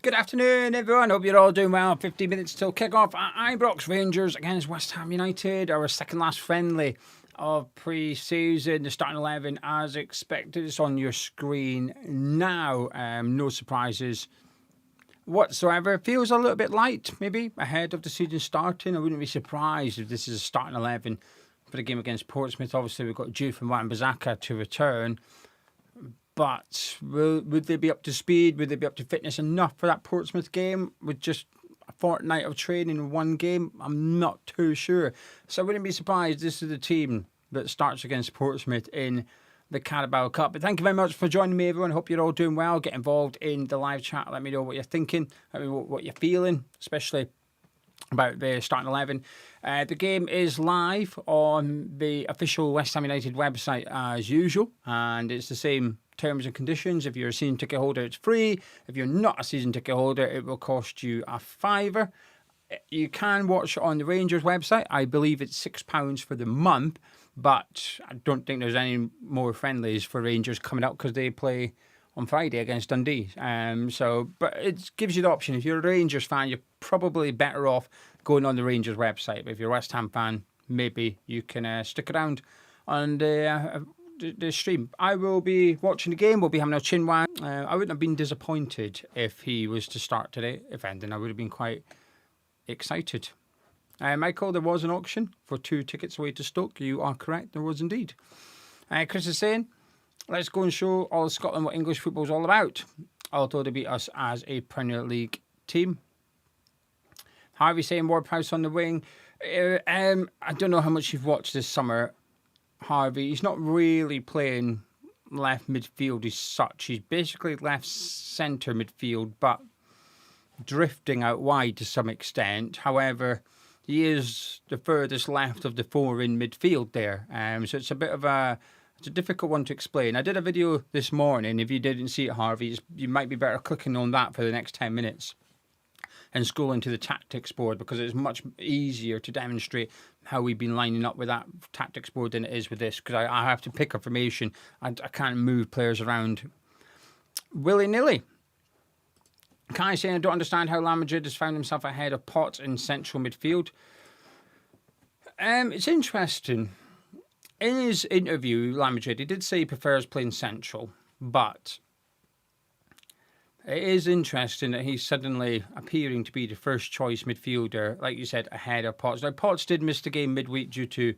Good afternoon, everyone. Hope you're all doing well. 15 minutes till kick-off at Ibrox. Rangers against West Ham United. Our second last friendly of pre-season. The starting 11 as expected. It's on your screen now. No surprises whatsoever. It feels a little bit light, maybe, ahead of the season starting. I wouldn't be surprised if this is a starting 11 for the game against Portsmouth. Obviously, we've got Jude from Wan-Bissaka to return. But would they be up to speed? Would they be up to fitness enough for that Portsmouth game with just a fortnight of training in one game? I'm not too sure. So I wouldn't be surprised this is the team that starts against Portsmouth in the Carabao Cup. But thank you very much for joining me, everyone. Hope you're all doing well. Get involved in the live chat. Let me know what you're thinking. Let me know what you're feeling, especially about the starting 11. The game is live on the official West Ham United website as usual, and it's the same terms and conditions. If you're a season ticket holder, it's free. If you're not a season ticket holder, it will cost you a £5. You can watch it on the Rangers website. I believe it's £6 for the month, but I don't think there's any more friendlies for Rangers coming up because they play on Friday against Dundee. But it gives you the option. If you're a Rangers fan, you're probably better off going on the Rangers website. But if you're a West Ham fan, maybe you can stick around on the stream. I will be watching the game. We'll be having a chinwag. I wouldn't have been disappointed if he was to start today. If anything, I would have been quite excited. Michael, there was an auction for 2 tickets away to Stoke. You are correct. There was indeed. Chris is saying, let's go and show all of Scotland what English football is all about. Although they beat us as a Premier League team. Harvey saying Ward-Prowse on the wing. I don't know how much you've watched this summer, Harvey. He's not really playing left midfield as such. He's basically left centre midfield, but drifting out wide to some extent. However, he is the furthest left of the 4 in midfield there. So it's a bit of it's a difficult one to explain. I did a video this morning. If you didn't see it, Harvey, you might be better clicking on that for the next 10 minutes and scrolling to the tactics board, because it's much easier to demonstrate how we've been lining up with that tactics board than it is with this, because I have to pick information and I can't move players around willy-nilly. Kai saying, I don't understand how Real Madrid has found himself ahead of Potts in central midfield. It's interesting. In his interview, Real Madrid, he did say he prefers playing central, but it is interesting that he's suddenly appearing to be the first choice midfielder, like you said, ahead of Potts. Now, Potts did miss the game midweek due to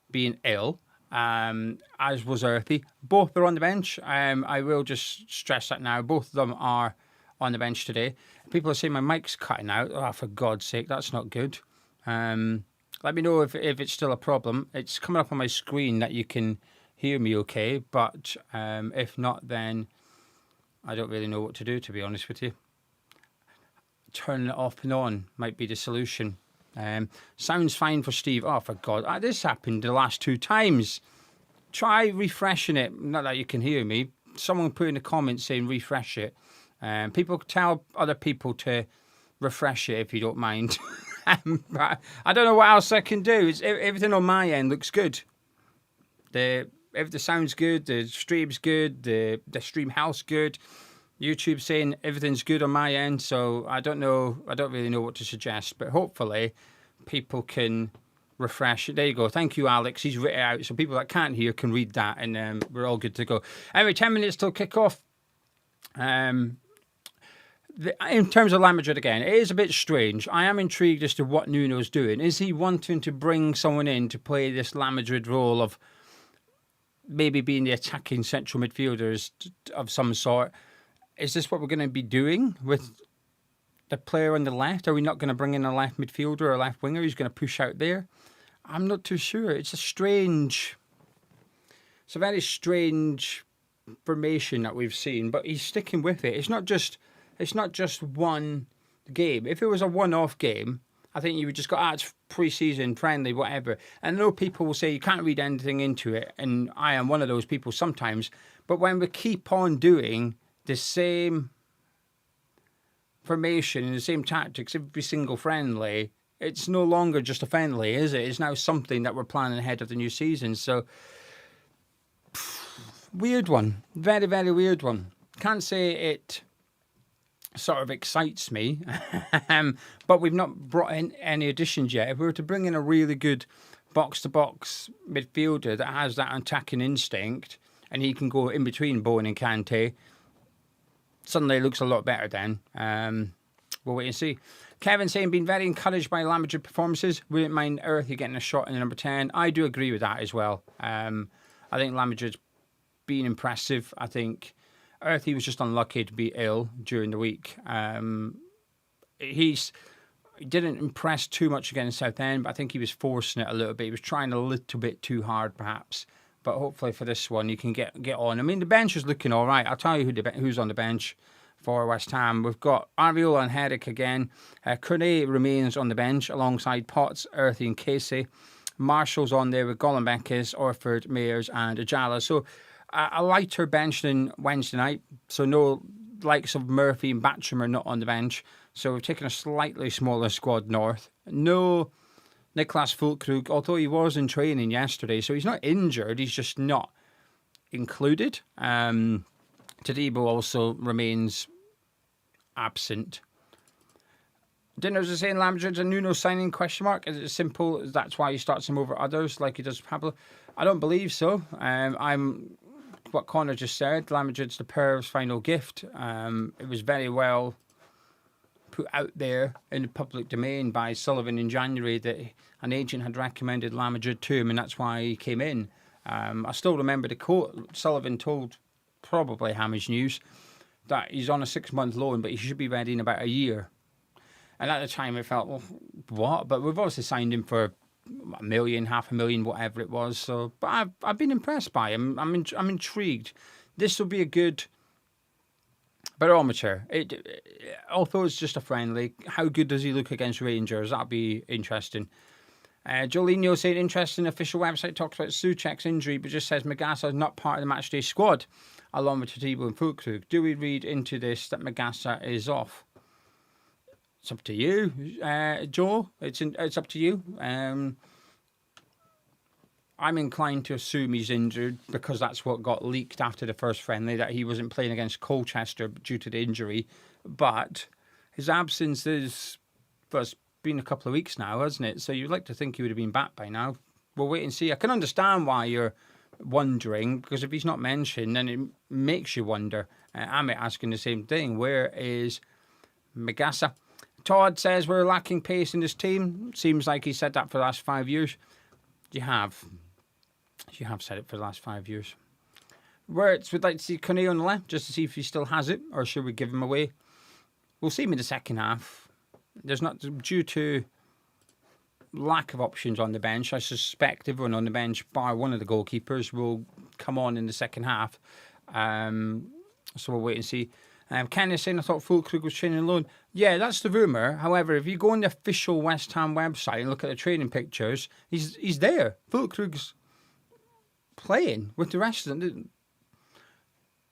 being ill, as was Earthy. Both are on the bench. I will just stress that now. Both of them are on the bench today. People are saying my mic's cutting out. Oh, for God's sake, that's not good. Let me know if it's still a problem. It's coming up on my screen that you can hear me okay, but if not, then I don't really know what to do, to be honest with you. Turning it off and on might be the solution. Sounds fine for Steve. Oh, for God. This happened the last 2 times. Try refreshing it. Not that you can hear me. Someone put in the comments saying refresh it. People tell other people to refresh it if you don't mind. I don't know what else I can do. Everything on my end looks good. The sound's good, the stream's good, the stream health's good. YouTube saying everything's good on my end, so I don't really know what to suggest, but hopefully people can refresh. There you go. Thank you, Alex. He's written it out, so people that can't hear can read that, and we're all good to go. Anyway, 10 minutes till kick-off. In terms of Real Madrid again, it is a bit strange. I am intrigued as to what Nuno's doing. Is he wanting to bring someone in to play this Real Madrid role of maybe being the attacking central midfielders of some sort? Is this what we're going to be doing with the player on the left? Are we not going to bring in a left midfielder or a left winger who's going to push out there? I'm not too sure. It's a very strange formation that we've seen, but he's sticking with it. It's not just one game. If it was a one-off game, I think you would just go, it's pre-season, friendly, whatever. And I know people will say you can't read anything into it, and I am one of those people sometimes. But when we keep on doing the same formation and the same tactics every single friendly, it's no longer just a friendly, is it? It's now something that we're planning ahead of the new season. So, weird one. Very, very weird one. Can't say it sort of excites me. But we've not brought in any additions yet. If we were to bring in a really good box-to-box midfielder that has that attacking instinct, and he can go in between Bowen and Kante, suddenly it looks a lot better then. We'll wait and see. Kevin saying, been very encouraged by La Madrid performances. Wouldn't mind Earthy getting a shot in the number 10. I do agree with that as well. I think La Madrid's been impressive. I think Earthy was just unlucky to be ill during the week. He didn't impress too much against Southend, but I think he was forcing it a little bit. He was trying a little bit too hard, perhaps. But hopefully for this one, you can get on. I mean, the bench is looking all right. I'll tell you who's on the bench for West Ham. We've got Arviola and Herrick again. Cornet remains on the bench alongside Potts, Earthy and Casey. Marshall's on there with Golombekis, Orford, Mayers and Ajala. So a lighter bench than Wednesday night. So no likes of Murphy and Batcham are not on the bench. So we've taken a slightly smaller squad north. No Niklas Füllkrug, although he was in training yesterday, so he's not injured, he's just not included. Tadibo also remains absent. Dinners are saying La Madrid's a Nuno signing, question mark. Is it as simple as that's why he starts him over others like he does Pablo? I don't believe so. I'm what Connor just said. La Madrid's the Perv's final gift. It was very well put out there in the public domain by Sullivan in January that an agent had recommended La Madrid to him, and that's why he came in. I still remember the quote Sullivan told probably Hamish News that he's on a 6-month loan, but he should be ready in about a year. And at the time, I felt, well, what? But we've obviously signed him for $1 million, $500,000, whatever it was. So, but I've been impressed by him. I'm intrigued. This will be a good, but amateur. Although it's just a friendly, how good does he look against Rangers? That'll be interesting. Jolinho saying, interesting official website talks about Souček's injury, but just says Magassa is not part of the matchday squad, along with Tadibo and Füllkrug. Do we read into this that Magassa is off? It's up to you, Joel. It's up to you. I'm inclined to assume he's injured because that's what got leaked after the first friendly, that he wasn't playing against Colchester due to the injury. But his absence is, well, it's been a couple of weeks now, hasn't it? So you'd like to think he would have been back by now. We'll wait and see. I can understand why you're wondering, because if he's not mentioned, then it makes you wonder. I'm asking the same thing. Where is Magassa? Todd says we're lacking pace in this team. Seems like he said that for the last 5 years. You have said it for the last 5 years. Wirtz would like to see Cornet on the left just to see if he still has it, or should we give him away? We'll see him in the second half. There's not, due to lack of options on the bench, I suspect everyone on the bench, bar one of the goalkeepers, will come on in the second half. So we'll wait and see. Ken is saying, I thought Füllkrug was training alone. Yeah, that's the rumour. However, if you go on the official West Ham website and look at the training pictures, he's there. Füllkrug's playing with the rest of them.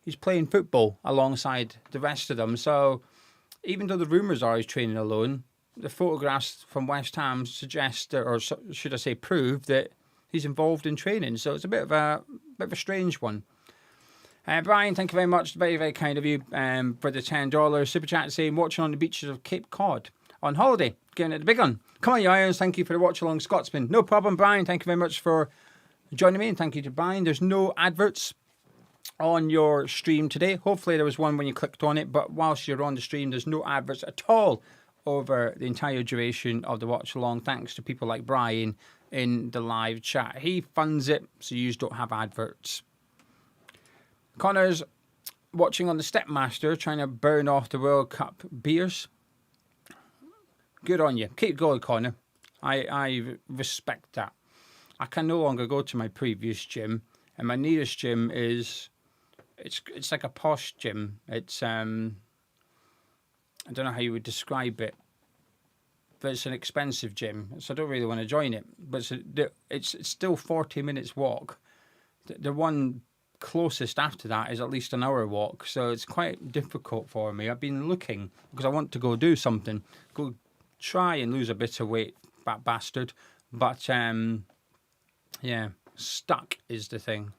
He's playing football alongside the rest of them. So even though the rumours are he's training alone, the photographs from West Ham suggest, or should I say prove, that he's involved in training. So it's a bit of a strange one. Brian, thank you very much. Very, very kind of you for the $10. Super chat saying, watching on the beaches of Cape Cod on holiday, giving it the big one. Come on, you irons. Thank you for the watch along, Scotsman. No problem, Brian. Thank you very much for joining me, and thank you to Brian. There's no adverts on your stream today. Hopefully there was one when you clicked on it, but whilst you're on the stream, there's no adverts at all over the entire duration of the watch along, thanks to people like Brian in the live chat. He funds it, so you don't have adverts. Connor's watching on the Stepmaster, trying to burn off the World Cup beers. Good on you. Keep going, Connor. I respect that. I can no longer go to my previous gym, and my nearest gym is it's like a posh gym. It's I don't know how you would describe it, but it's an expensive gym, so I don't really want to join it. But it's still 40 minutes walk. The one closest after that is at least an hour walk, so it's quite difficult for me. I've been looking because I want to go do something, go try and lose a bit of weight, that bastard. But yeah, stuck is the thing.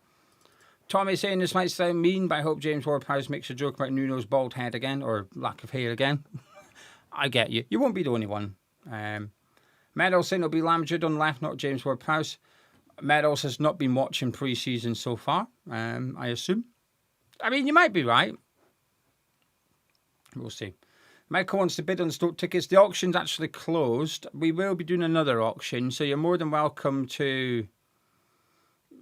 Tommy saying this might sound mean, but I hope James Ward-Prowse makes a joke about Nuno's bald head again, or lack of hair again. I get you. You won't be the only one. Meadows saying it'll be Lamjud on the left, not James Ward-Prowse. Meadows has not been watching pre-season so far, I assume. I mean, you might be right. We'll see. Michael wants to bid on Stoke tickets. The auction's actually closed. We will be doing another auction, so you're more than welcome to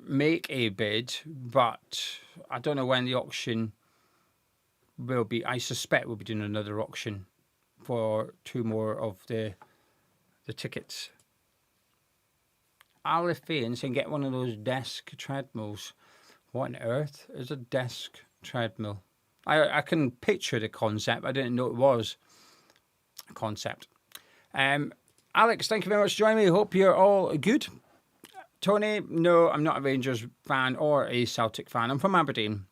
make a bid, but I don't know when the auction will be. I suspect we'll be doing another auction for 2 more of the tickets. Aleph Fain saying get one of those desk treadmills. What on earth is a desk treadmill? I can picture the concept. I didn't know it was a concept. Alex, thank you very much for joining me. Hope you're all good. Tony, no, I'm not a Rangers fan or a Celtic fan. I'm from Aberdeen.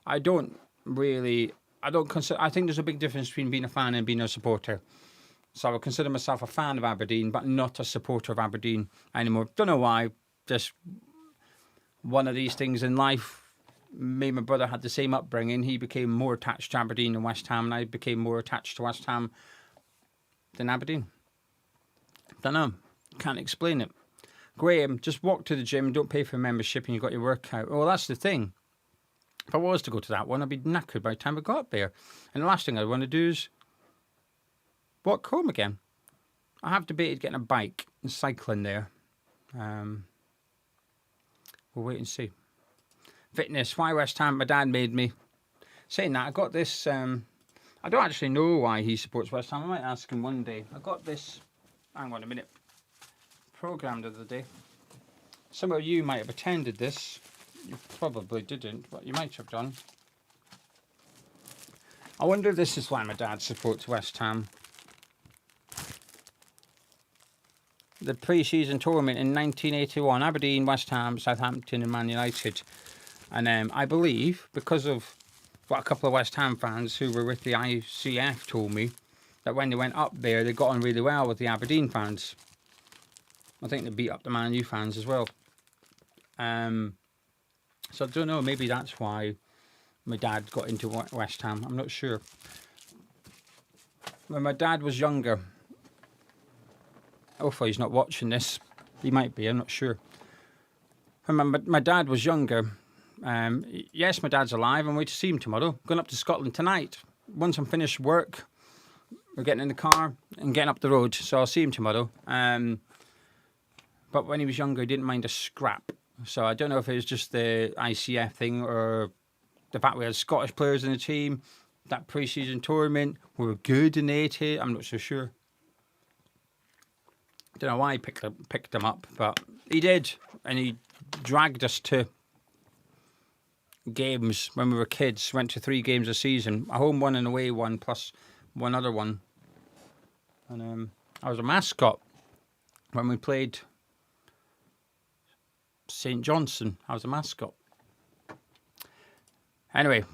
I think there's a big difference between being a fan and being a supporter. So I would consider myself a fan of Aberdeen, but not a supporter of Aberdeen anymore. Don't know why. Just one of these things in life. Me and my brother had the same upbringing. He became more attached to Aberdeen than West Ham, and I became more attached to West Ham than Aberdeen. Don't know. Can't explain it. Graham, just walk to the gym, don't pay for a membership, and you got your workout. Well, that's the thing. If I was to go to that one, I'd be knackered by the time I got up there. And the last thing I want to do is walk home again. I have debated getting a bike and cycling there. We'll wait and see. Fitness, why West Ham? My dad made me. Saying that, I got this. I don't actually know why he supports West Ham. I might ask him one day. I got this. Hang on a minute. Program the other day. Some of you might have attended this. You probably didn't, but you might have done. I wonder if this is why my dad supports West Ham. The pre-season tournament in 1981, Aberdeen, West Ham, Southampton and Man United. And I believe, because of what a couple of West Ham fans who were with the ICF told me, that when they went up there, they got on really well with the Aberdeen fans. I think they beat up the Man U fans as well. So I don't know, maybe that's why my dad got into West Ham. I'm not sure. When my dad was younger, hopefully he's not watching this. He might be, I'm not sure. When my dad was younger, yes, my dad's alive. I'm waiting to see him tomorrow. Going up to Scotland tonight. Once I'm finished work, we're getting in the car and getting up the road. So I'll see him tomorrow. But when he was younger, he didn't mind a scrap. So I don't know if it was just the ICF thing or the fact we had Scottish players in the team. That pre-season tournament, we were good in the 80s. I'm not so sure. I don't know why he picked them up, but he did. And he dragged us to games when we were kids. Went to 3 games a season. A home one and away one, plus one other one. And I was a mascot when we played St. Johnson. I was a mascot. Anyway,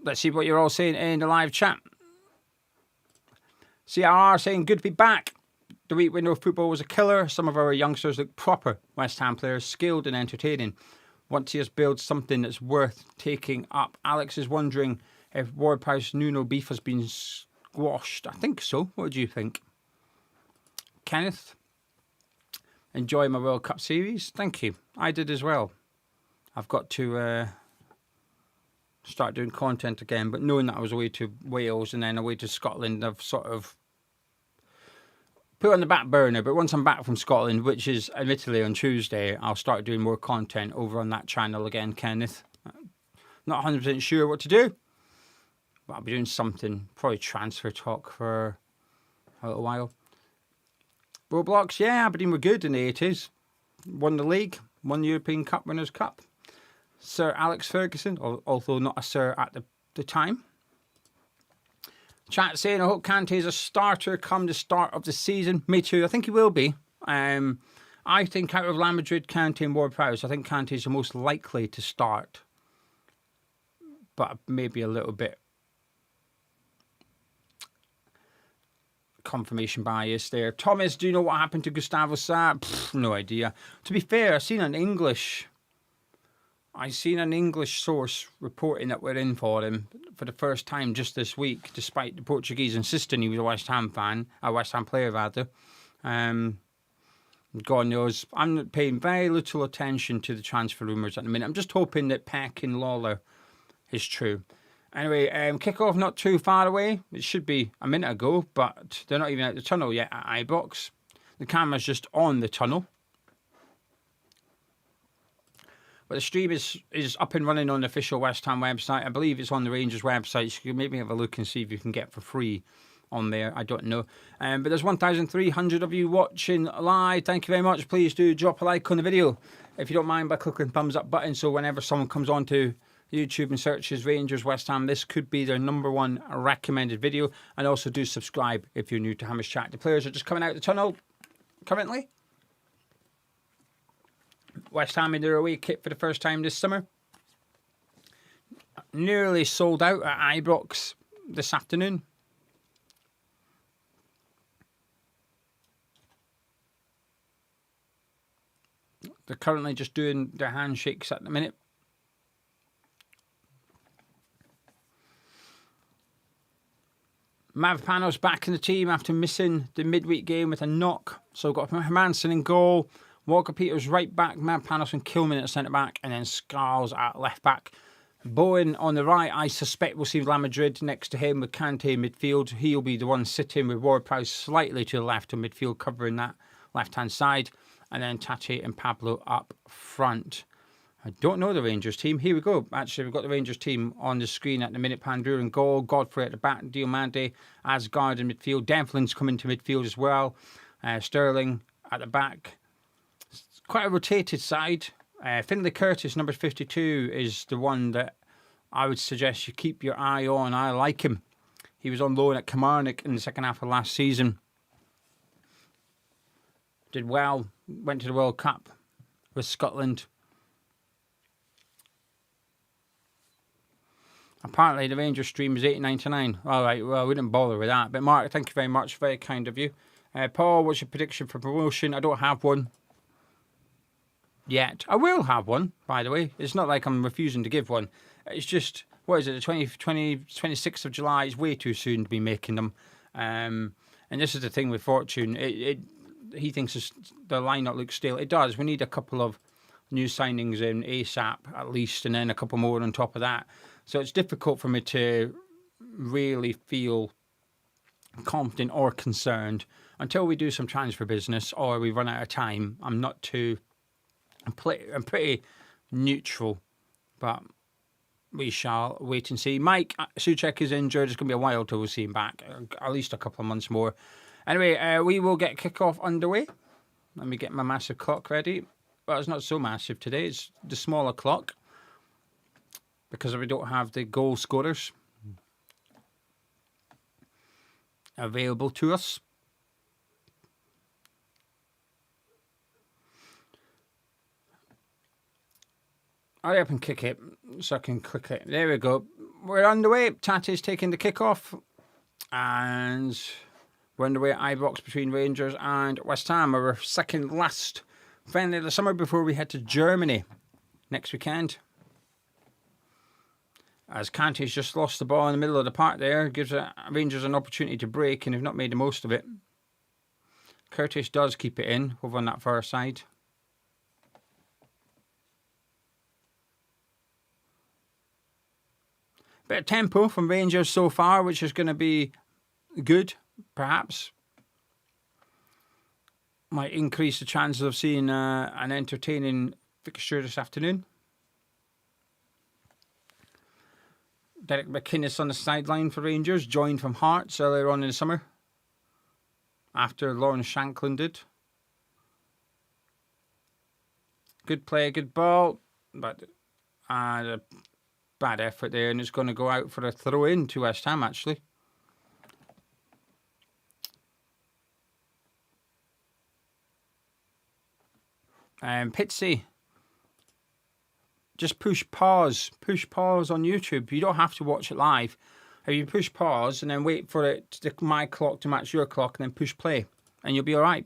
let's see what you're all saying in the live chat. CRR saying, good to be back. The week window of football was a killer. Some of our youngsters look proper West Ham players, skilled and entertaining. Want to see us build something that's worth taking up. Alex is wondering if Ward-Prowse Nuno beef has been squashed. I think so. What do you think? Kenneth? Enjoy my World Cup series. Thank you. I did as well. I've got to start doing content again, but knowing that I was away to Wales and then away to Scotland, I've sort of put it on the back burner. But once I'm back from Scotland, which is admittedly on Tuesday, I'll start doing more content over on that channel again, Kenneth. Not 100% sure what to do, but I'll be doing something, probably transfer talk for a little while. Roblox, yeah, Aberdeen were good in the 80s. Won the league, won the European Cup Winners' Cup. Sir Alex Ferguson, although not a sir at the time. Chat saying, I hope Kante's a starter come the start of the season. Me too, I think he will be. I think out of Real Madrid, Kante and Ward-Prowse, I think Kante's the most likely to start. But maybe a little bit confirmation bias there. Thomas, do you know what happened to Gustavo Sa? No idea. To be fair, I've seen an English I seen an English source reporting that we're in for him for the first time just this week, despite the Portuguese insisting he was a West Ham fan, a West Ham player rather. God knows. I'm paying very little attention to the transfer rumours at the minute. I'm just hoping that Peck and Lawler is true. Anyway, kick-off not too far away. It should be a minute ago, but they're not even out the tunnel yet at Ibrox. The camera's just on the tunnel. But the stream is up and running on the official West Ham website. I believe it's on the Rangers website, so you can maybe have a look and see if you can get for free on there. I don't know. But there's 1,300 of you watching live. Thank you very much. Please do drop a like on the video, if you don't mind, by clicking the thumbs up button. So whenever someone comes onto YouTube and searches Rangers West Ham, this could be their #1 recommended video. And also do subscribe if you're new to Hammers Chat. The players are just coming out the tunnel currently. West Ham in their away kit for the first time this summer. Nearly sold out at Ibrox this afternoon. They're currently just doing their handshakes at the minute. Mavropanos back in the team after missing the midweek game with a knock. So we've got Hermansen in goal, Walker-Peters right back, Mavropanos and Kilman at centre back, and then Scarles at left back. Bowen on the right, I suspect we'll see Real Madrid next to him with Kante in midfield. He'll be the one sitting with Ward-Prowse slightly to the left of midfield, covering that left-hand side. And then Tate and Pablo up front. I don't know the Rangers team. Here we go. Actually, we've got the Rangers team on the screen at the minute. Pandur in goal, Godfrey at the back, Diomande, Asgard in midfield. Devlin's coming to midfield as well. Sterling at the back. It's quite a rotated side. Finlay Curtis, number 52, is the one that I would suggest you keep your eye on. I like him. He was on loan at Kilmarnock in the second half of last season. Did well. Went to the World Cup with Scotland. Apparently the Rangers stream is $8.99. All right, well, we didn't bother with that. But Mark, thank you very much. Very kind of you. Paul, what's your prediction for promotion? I don't have one yet. I will have one, by the way. It's not like I'm refusing to give one. It's just, what is it, the 26th of July? It's way too soon to be making them. And this is the thing with Fortune. He thinks the lineup looks stale. It does. We need a couple of new signings in ASAP at least, and then a couple more on top of that. So it's difficult for me to really feel confident or concerned until we do some transfer business or we run out of time. I'm pretty neutral, but we shall wait and see. Mike Souček is injured. It's going to be a while till we see him back, at least a couple of months more. Anyway, we will get kickoff underway. Let me get my massive clock ready. Well, it's not so massive today. It's the smaller clock because we don't have the goal scorers available to us. Hurry up and kick it so I can click it. There we go. We're underway. Tate's taking the kickoff. And we're underway at Ibrox between Rangers and West Ham. Our second last friendly of the summer before we head to Germany next weekend. As Kante's just lost the ball in the middle of the park there, gives Rangers an opportunity to break, and have not made the most of it. Curtis does keep it in over on that far side. Bit of tempo from Rangers so far, which is going to be good, perhaps. Might increase the chances of seeing an entertaining fixture this afternoon. Derek McInnes on the sideline for Rangers, joined from Hearts earlier on in the summer, after Lawrence Shanklin did. Good play, good ball, but a bad effort there, and it's going to go out for a throw-in to West Ham, actually. Pitsy, just push pause on YouTube. You don't have to watch it live. If you push pause and then wait for my clock to match your clock, and then push play, and you'll be all right.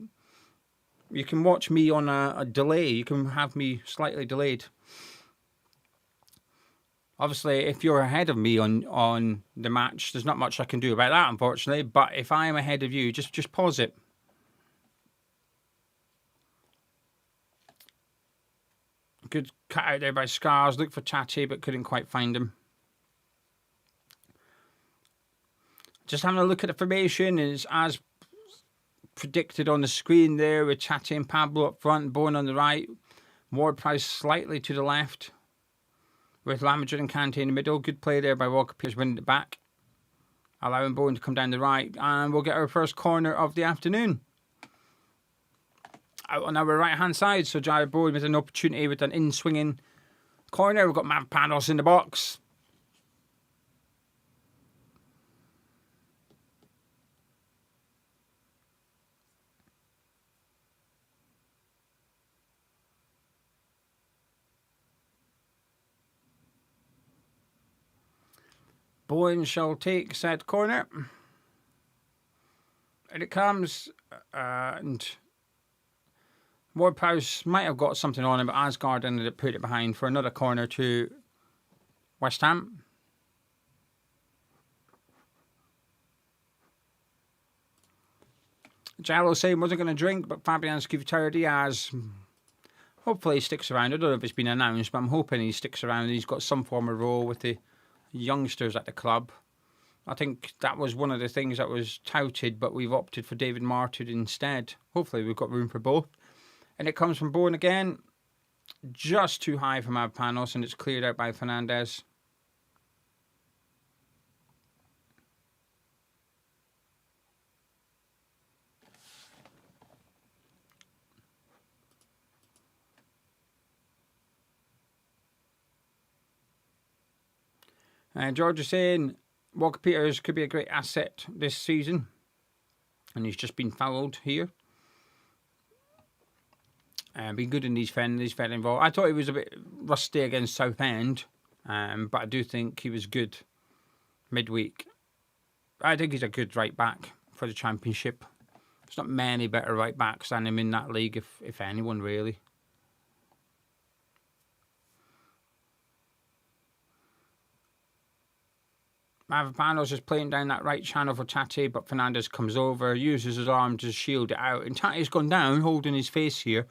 You can watch me on a delay. You can have me slightly delayed. Obviously, if you're ahead of me on the match, there's not much I can do about that, unfortunately. But if I am ahead of you, just pause it. Good cut out there by Scars. Looked for Tatty, but couldn't quite find him. Just having a look at the formation is as predicted on the screen there, with Tatty and Pablo up front, Bowen on the right, Ward-Prowse slightly to the left, with Lamadrid and Kante in the middle. Good play there by Walker Peters winning it back, allowing Bowen to come down the right, and we'll get our first corner of the afternoon. Out on our right hand side, so Jared Bowen with an opportunity with an in-swinging corner. We've got Mavropanos in the box. Bowen shall take said corner. And it comes, and Ward-Prowse might have got something on him, but Asgard ended up putting it behind for another corner to West Ham. Jallo saying wasn't going to drink, but Fabian Diaz hopefully sticks around. I don't know if it's been announced, but I'm hoping he sticks around. He's got some form of role with the youngsters at the club. I think that was one of the things that was touted, but we've opted for David Martin instead. Hopefully we've got room for both. And it comes from Bowen again. Just too high for Mavropanos, and it's cleared out by Fernandez. George is saying Walker Peters could be a great asset this season, and he's just been fouled here. Been good in these friendlies, very involved. I thought he was a bit rusty against Southend, but I do think he was good midweek. I think he's a good right back for the Championship. There's not many better right backs than him in that league, if anyone really. Mavropanos is playing down that right channel for Tatty, but Fernandez comes over, uses his arm to shield it out, and Tatty's gone down, holding his face here.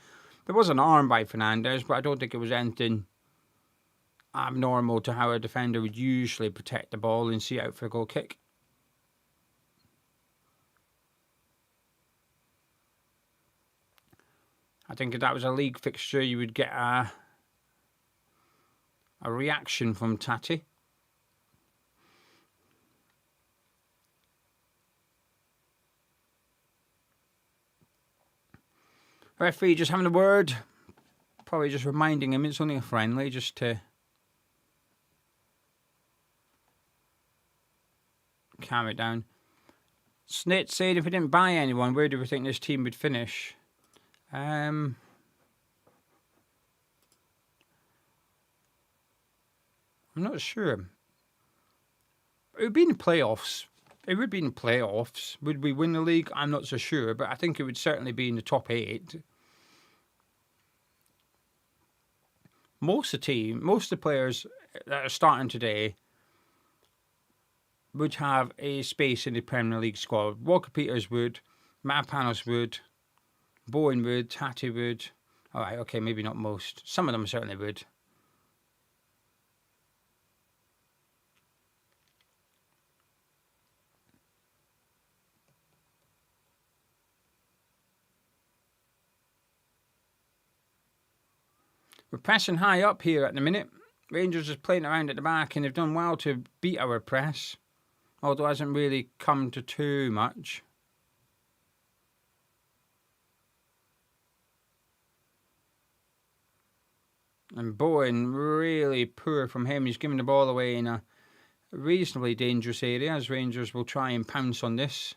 There was an arm by Fernandez, but I don't think it was anything abnormal to how a defender would usually protect the ball and see it out for a goal kick. I think if that was a league fixture, you would get a reaction from Tatty. Referee just having a word, probably just reminding him it's only a friendly, just to calm it down. Snit saying if we didn't buy anyone, where do we think this team would finish? I'm not sure. It would be in the playoffs. It would be in the playoffs. Would we win the league? I'm not so sure, but I think it would certainly be in the top 8. Most of the players that are starting today would have a space in the Premier League squad. Walker Peters would, Mavropanos would, Bowen would, Tatty would. All right, okay, maybe not most. Some of them certainly would. We're pressing high up here at the minute. Rangers is playing around at the back, and they've done well to beat our press, although it hasn't really come to too much. And Bowen, really poor from him. He's giving the ball away in a reasonably dangerous area, as Rangers will try and pounce on this.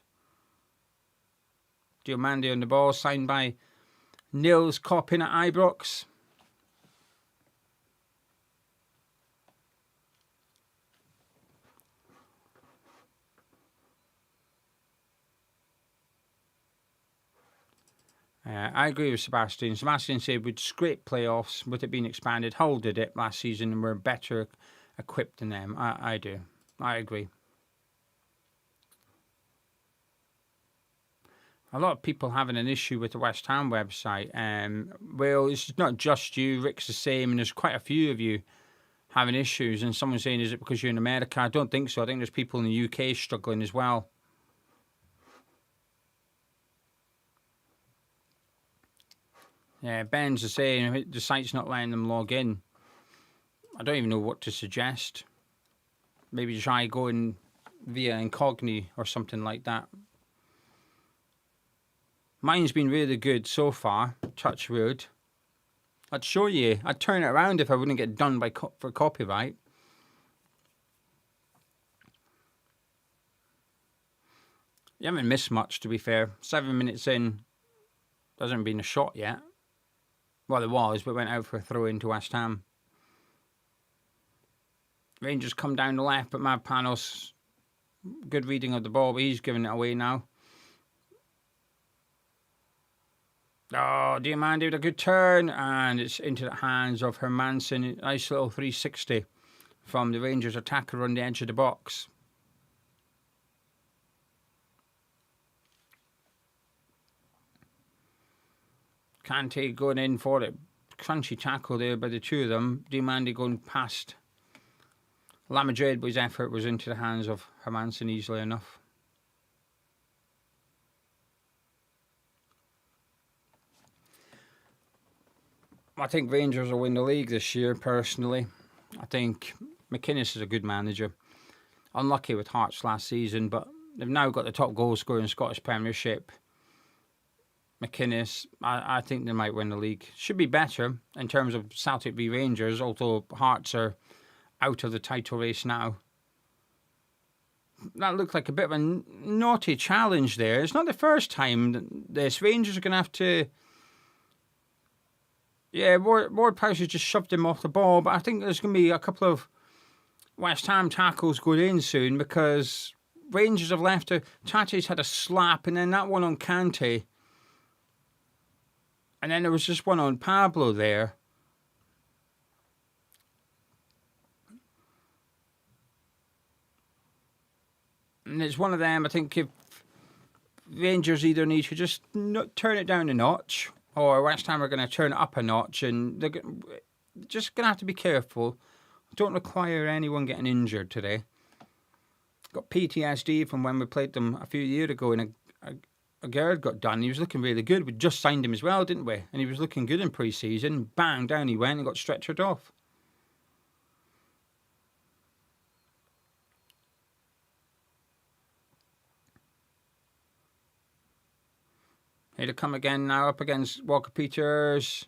Diomande on the ball, signed by Nils Koppin at Ibrox. I agree with Sebastian. Sebastian said we'd scrape playoffs with it being expanded. Hull did it last season and were better equipped than them. I do. I agree. A lot of people having an issue with the West Ham website. Well, it's not just you. Rick's the same, and there's quite a few of you having issues. And someone's saying, is it because you're in America? I don't think so. I think there's people in the UK struggling as well. Yeah, Ben's the same. The site's not letting them log in. I don't even know what to suggest. Maybe try going via incognito or something like that. Mine's been really good so far, touch wood. I'd show you. I'd turn it around if I wouldn't get done for copyright. You haven't missed much, to be fair. 7 minutes in, hasn't been a shot yet. Well, there was, but went out for a throw into West Ham. Rangers come down the left, but Mavpanos, good reading of the ball, but he's giving it away now. Oh, Diamandi with a good turn, and it's into the hands of Hermansen. Nice little 360 from the Rangers attacker on the edge of the box. Kante going in for it. Crunchy tackle there by the two of them. Diamandi going past La Madrid, but his effort was into the hands of Hermansen easily enough. I think Rangers will win the league this year, personally. I think McInnes is a good manager. Unlucky with Hearts last season, but they've now got the top goal scorer in Scottish Premiership. McInnes, I think they might win the league. Should be better in terms of Celtic v Rangers, although Hearts are out of the title race now. That looked like a bit of a naughty challenge there. It's not the first time this. Rangers are going to have to... Yeah, Ward-Prowse has just shoved him off the ball, but I think there's going to be a couple of West Ham tackles going in soon because Rangers have left her. Tate's had a slap, and then that one on Kante. And then there was just one on Pablo there. And it's one of them, I think, if Rangers either need to just turn it down a notch, or West Ham are going to turn it up a notch, and they're just going to have to be careful. Don't require anyone getting injured today. Got PTSD from when we played them a few years ago, and a guard got done. He was looking really good. We just signed him as well, didn't we? And he was looking good in pre-season. Bang, down he went and got stretchered off. Here to come again now, up against Walker-Peters.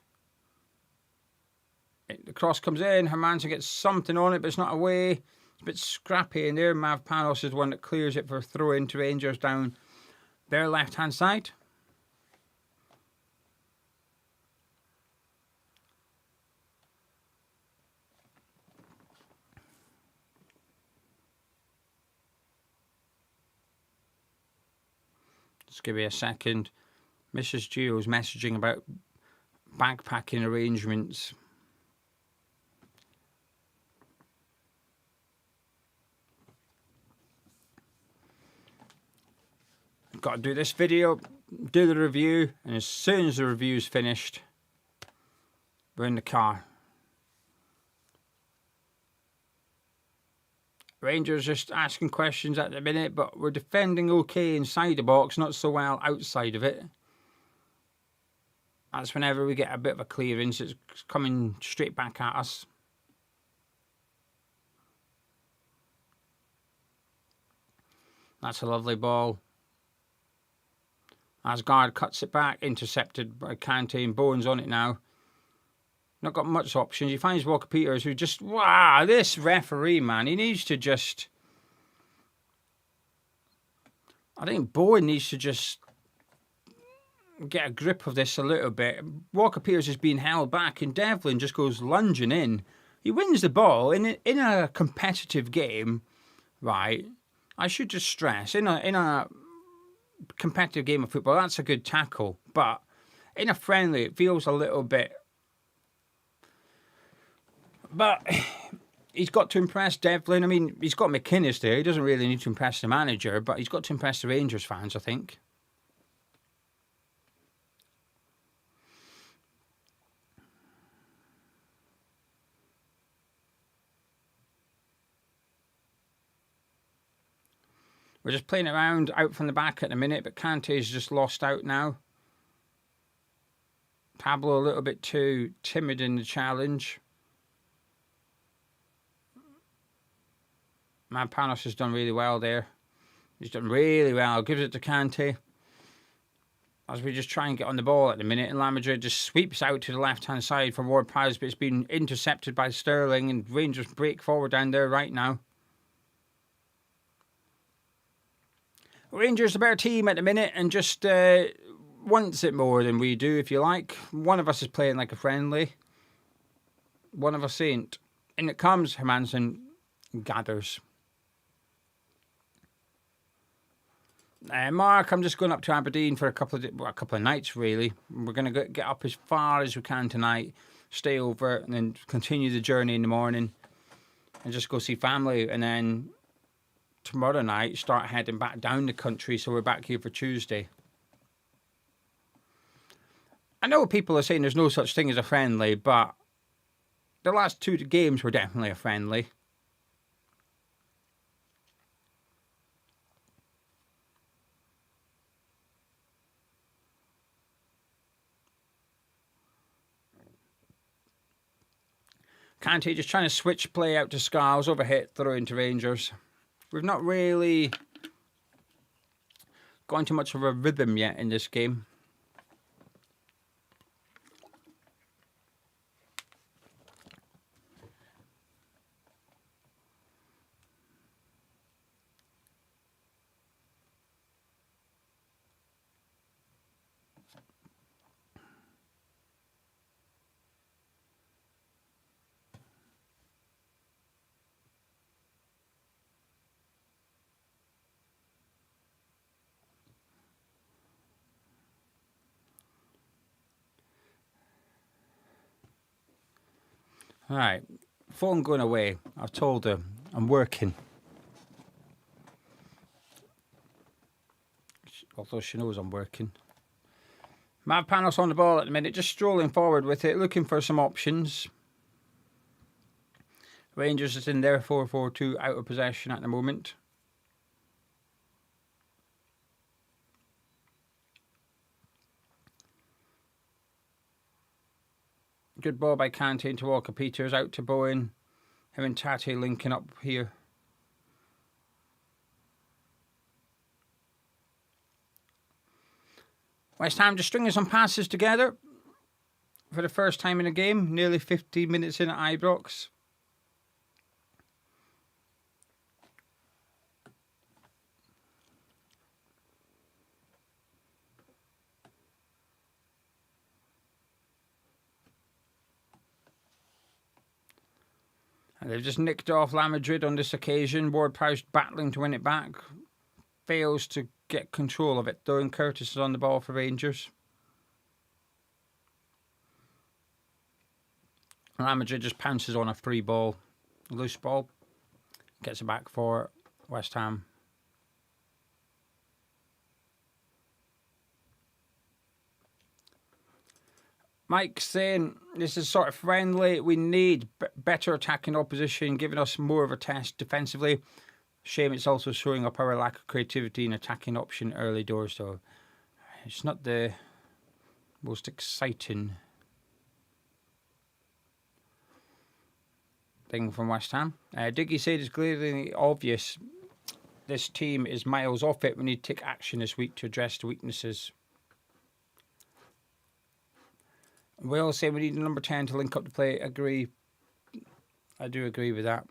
The cross comes in. Hermansen gets something on it, but it's not away. It's a bit scrappy in there. Mavpanos is the one that clears it for a throw into Rangers down their left-hand side. Just give me a second. Mrs. Gio's messaging about backpacking arrangements. Got to do this video, do the review, and as soon as the review's finished, we're in the car. Rangers just asking questions at the minute, but we're defending okay inside the box, not so well outside of it. That's whenever we get a bit of a clearance, it's coming straight back at us. That's a lovely ball. Asgard cuts it back, intercepted by Kante, and Bowen's on it now. Not got much options. He finds Walker-Peters, who just... Wow, this referee, man, he needs to just... I think Bowen needs to just get a grip of this a little bit. Walker-Peters is being held back, and Devlin just goes lunging in. He wins the ball in a competitive game, right? I should just stress, in a competitive game of football, that's a good tackle. But in a friendly, it feels a little bit... But he's got to impress Devlin. I mean, he's got McInnes there. He doesn't really need to impress the manager, but he's got to impress the Rangers fans, I think. We're just playing around out from the back at the minute, but Kante's just lost out now. Pablo a little bit too timid in the challenge. Panos has done really well there. He's done really well. Gives it to Kante. As we just try and get on the ball at the minute, and La Madrid just sweeps out to the left-hand side from Ward-Prowse, but it's been intercepted by Sterling, and Rangers break forward down there right now. Rangers a better team at the minute, and just wants it more than we do, if you like. One of us is playing like a friendly. One of us ain't. In it comes, Hermansen gathers. Mark, I'm just going up to Aberdeen for a couple of nights, really. We're going to get up as far as we can tonight, stay over, and then continue the journey in the morning, and just go see family. And then tomorrow night, start heading back down the country, so we're back here for Tuesday. I know people are saying there's no such thing as a friendly, but the last 2 games were definitely a friendly. Kante just trying to switch play out to Scarles, overhit, throw into Rangers. We've not really gone too much of a rhythm yet in this game. Alright, phone going away. I've told her I'm working. Although she knows I'm working. Panos on the ball at the minute, just strolling forward with it, looking for some options. Rangers is in their 4-4-2 out of possession at the moment. Good ball by Kante into Walker Peters, out to Bowen. Him and Tate linking up here. West Ham just stringing some passes together for the first time in a game. Nearly 15 minutes in at Ibrox. And they've just nicked off La Madrid on this occasion. Ward-Prowse battling to win it back. Fails to get control of it, though, and Curtis is on the ball for Rangers. La Madrid just pounces on a free ball. Loose ball. Gets it back for West Ham. Mike's saying this is sort of friendly. We need better attacking opposition, giving us more of a test defensively. Shame it's also showing up our lack of creativity in attacking option early doors, though. It's not the most exciting thing from West Ham. Diggy said it's clearly obvious this team is miles off it. We need to take action this week to address the weaknesses. We all say we need a number 10 to link up the play. Agree. I do agree with that.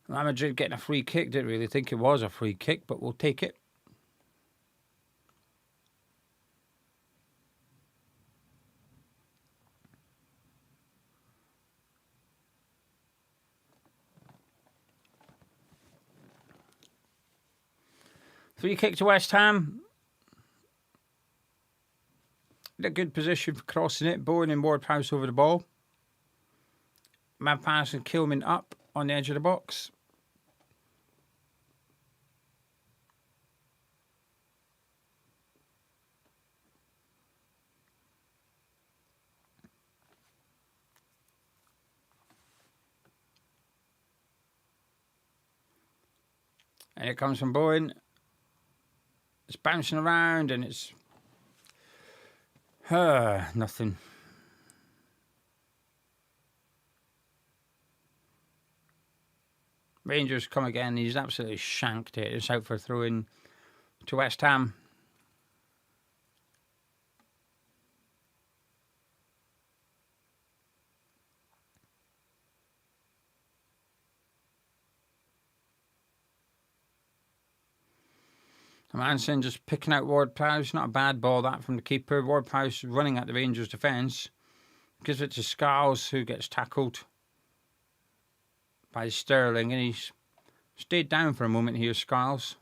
Real Madrid getting a free kick. Didn't really think it was a free kick, but we'll take it. Free kick to West Ham. In a good position for crossing it. Bowen and Ward-Prowse over the ball. Mavpanos and Kilman up on the edge of the box. And it comes from Bowen. It's bouncing around and it's nothing. Rangers come again. He's absolutely shanked it. It's out for a throw-in to West Ham. Manson just picking out Ward-Prowse. Not a bad ball, that, from the keeper. Ward-Prowse running at the Rangers' defence. Gives it to Skiles, who gets tackled by Sterling. And he's stayed down for a moment here, Skiles.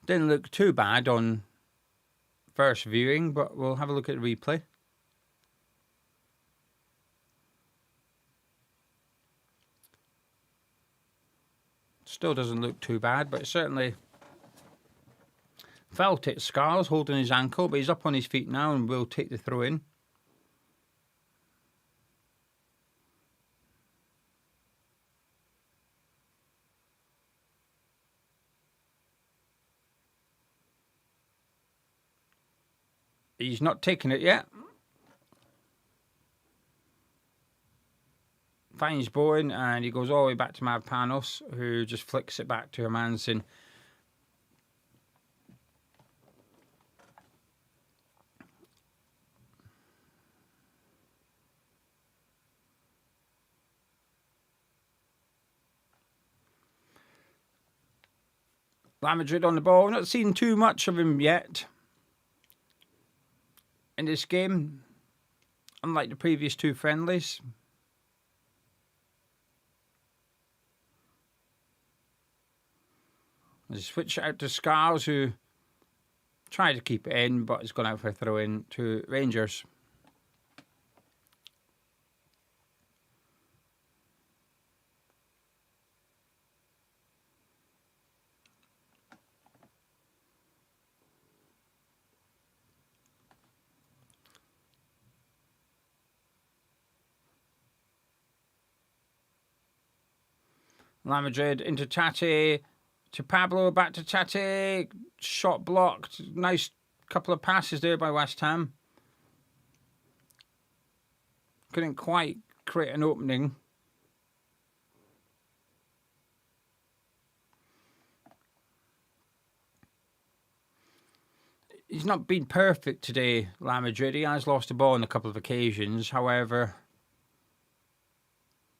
Didn't look too bad on first viewing, but we'll have a look at the replay. Still doesn't look too bad, but certainly felt it. Skiles holding his ankle, but he's up on his feet now and will take the throw in. He's not taking it yet. Finds Bowen and he goes all the way back to Mavpanos, who just flicks it back to Hermansen. Madrid on the ball. Not seen too much of him yet in this game, unlike the previous two friendlies. They switch it out to Skiles, who tried to keep it in, but has gone out for a throw-in to Rangers. Madrid into Tate. To Pablo, back to Tate. Shot blocked. Nice couple of passes there by West Ham. Couldn't quite create an opening. He's not been perfect today, Madrid. He has lost the ball on a couple of occasions. However,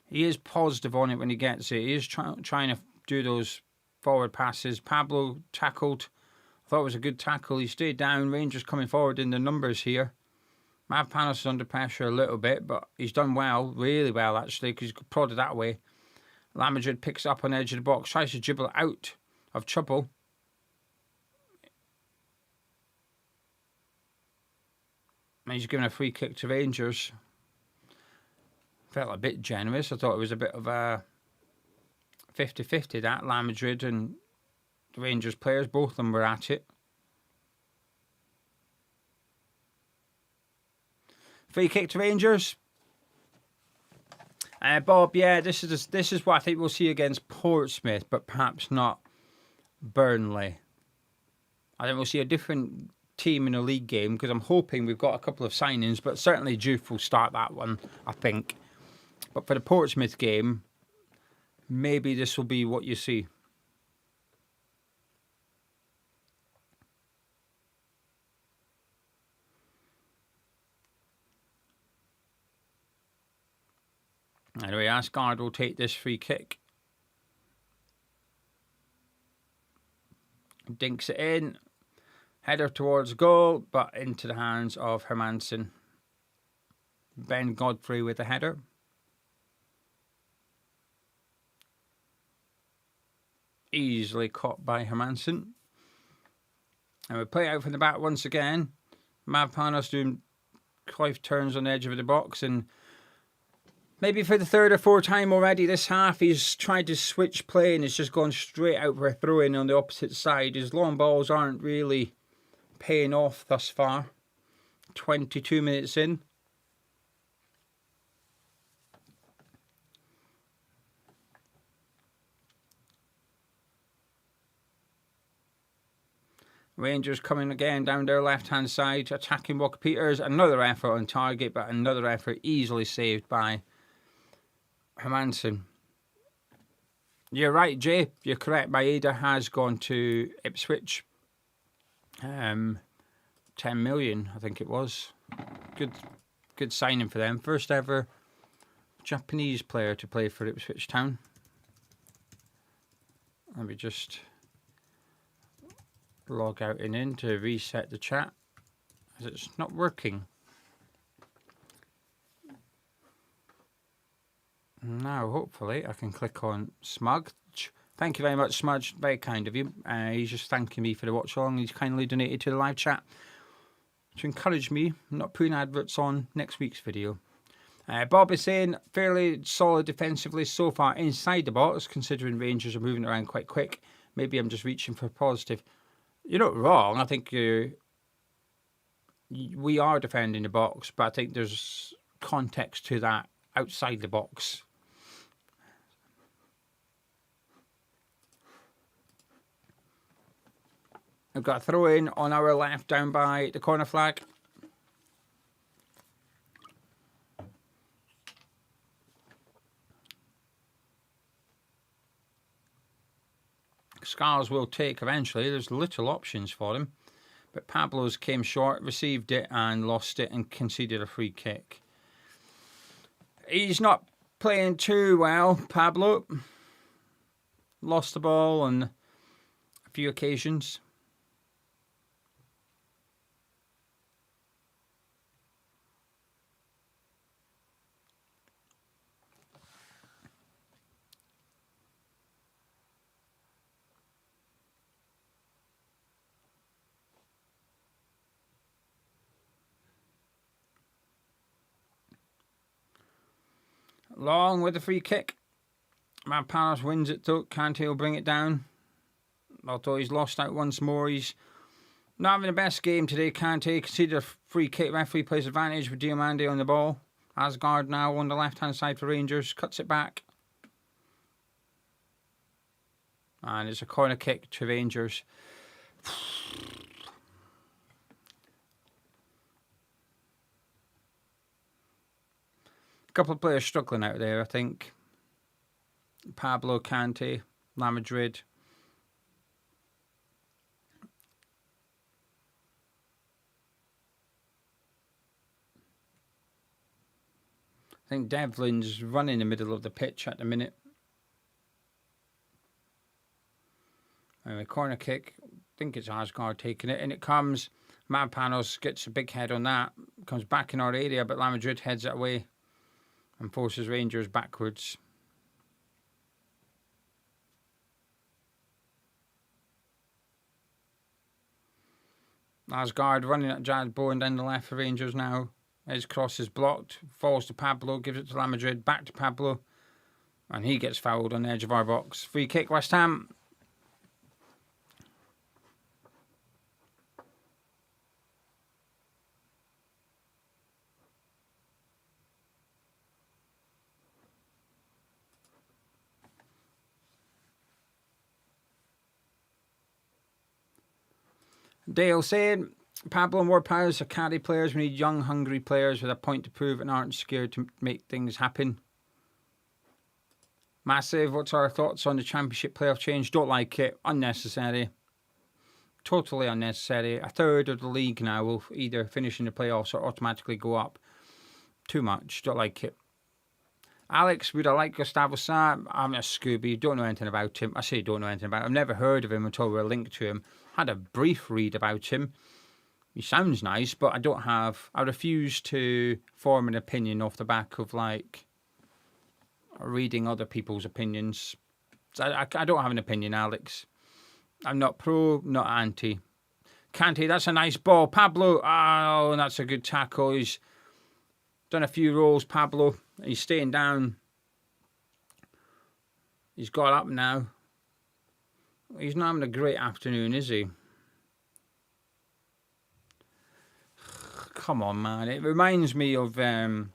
he is positive on it when he gets it. He is trying to do those forward passes. Pablo tackled. I thought it was a good tackle. He stayed down. Rangers coming forward in the numbers here. Mavpanos is under pressure a little bit, but he's done well, really well actually, because he's prodded that way. Madrid picks up on the edge of the box, tries to dribble out of trouble. And he's given a free kick to Rangers. Felt a bit generous. I thought it was a bit of a 50-50 that. Madrid and the Rangers players, both of them were at it. Free kick to Rangers. Bob, yeah, this is what I think we'll see against Portsmouth, but perhaps not Burnley. I think we'll see a different team in a league game, because I'm hoping we've got a couple of signings, but certainly Juve will start that one, I think. But for the Portsmouth game, maybe this will be what you see. Anyway, Asgard will take this free kick. Dinks it in. Header towards goal, but into the hands of Hermansen. Ben Godfrey with the header. Easily caught by Hermansen. And we play out from the back once again. Mavpanos doing 5 turns on the edge of the box, and maybe for the 3rd or 4th time already this half, he's tried to switch play and it's just gone straight out for a throw-in on the opposite side. His long balls aren't really paying off thus far. 22 minutes in. Rangers coming again down their left-hand side, attacking Walker Peters. Another effort on target, but another effort easily saved by Hermansen. You're right, Jay. You're correct. Maeda has gone to Ipswich. 10 million, I think it was. Good signing for them. First ever Japanese player to play for Ipswich Town. Let me just log out and in to reset the chat, as it's not working. Now, hopefully, I can click on Smudge. Thank you very much, Smudge. Very kind of you. He's just thanking me for the watch along. He's kindly donated to the live chat to encourage me not putting adverts on next week's video. Bob is saying fairly solid defensively so far inside the box, considering Rangers are moving around quite quick. Maybe I'm just reaching for positive. You're not wrong. I think we are defending the box, but I think there's context to that outside the box. We've got a throw in on our left down by the corner flag. Scars will take eventually. There's little options for him. But Pablo's came short, received it and lost it and conceded a free kick. He's not playing too well, Pablo. Lost the ball on a few occasions. Long with the free kick. Mavpanos wins it though. Kante will bring it down. Although he's lost out once more. He's not having the best game today. Kante conceded a free kick. Referee plays advantage with Diomande on the ball. Asgard now on the left-hand side for Rangers. Cuts it back. And it's a corner kick to Rangers. A couple of players struggling out there, I think. Pablo, Kante, La Madrid. I think Devlin's running in the middle of the pitch at the minute. Anyway, corner kick. I think it's Asgard taking it. And it comes. Mavpanos gets a big head on that. Comes back in our area, but La Madrid heads it away and forces Rangers backwards. Asgard running at Jad Bowen down the left for Rangers now. His cross is blocked. Falls to Pablo. Gives it to La Madrid. Back to Pablo. And he gets fouled on the edge of our box. Free kick, West Ham. Dale saying, Pablo and Ward-Prowse are caddy players. We need young, hungry players with a point to prove and aren't scared to make things happen. Massive, what's our thoughts on the Championship playoff change? Don't like it. Unnecessary. Totally unnecessary. A third of the league now will either finish in the playoffs or automatically go up. Too much. Don't like it. Alex, would I like Gustavo Sa? I'm a Scooby. Don't know anything about him. I say don't know anything about him. I've never heard of him until we were linked to him. Had a brief read about him. He sounds nice, but I refuse to form an opinion off the back of, like, reading other people's opinions. So I don't have an opinion, Alex. I'm not pro, not anti. Kante, that's a nice ball. Pablo, oh, that's a good tackle. He's done a few rolls, Pablo. He's staying down. He's got up now. He's not having a great afternoon, is he? Come on, man. It reminds me of the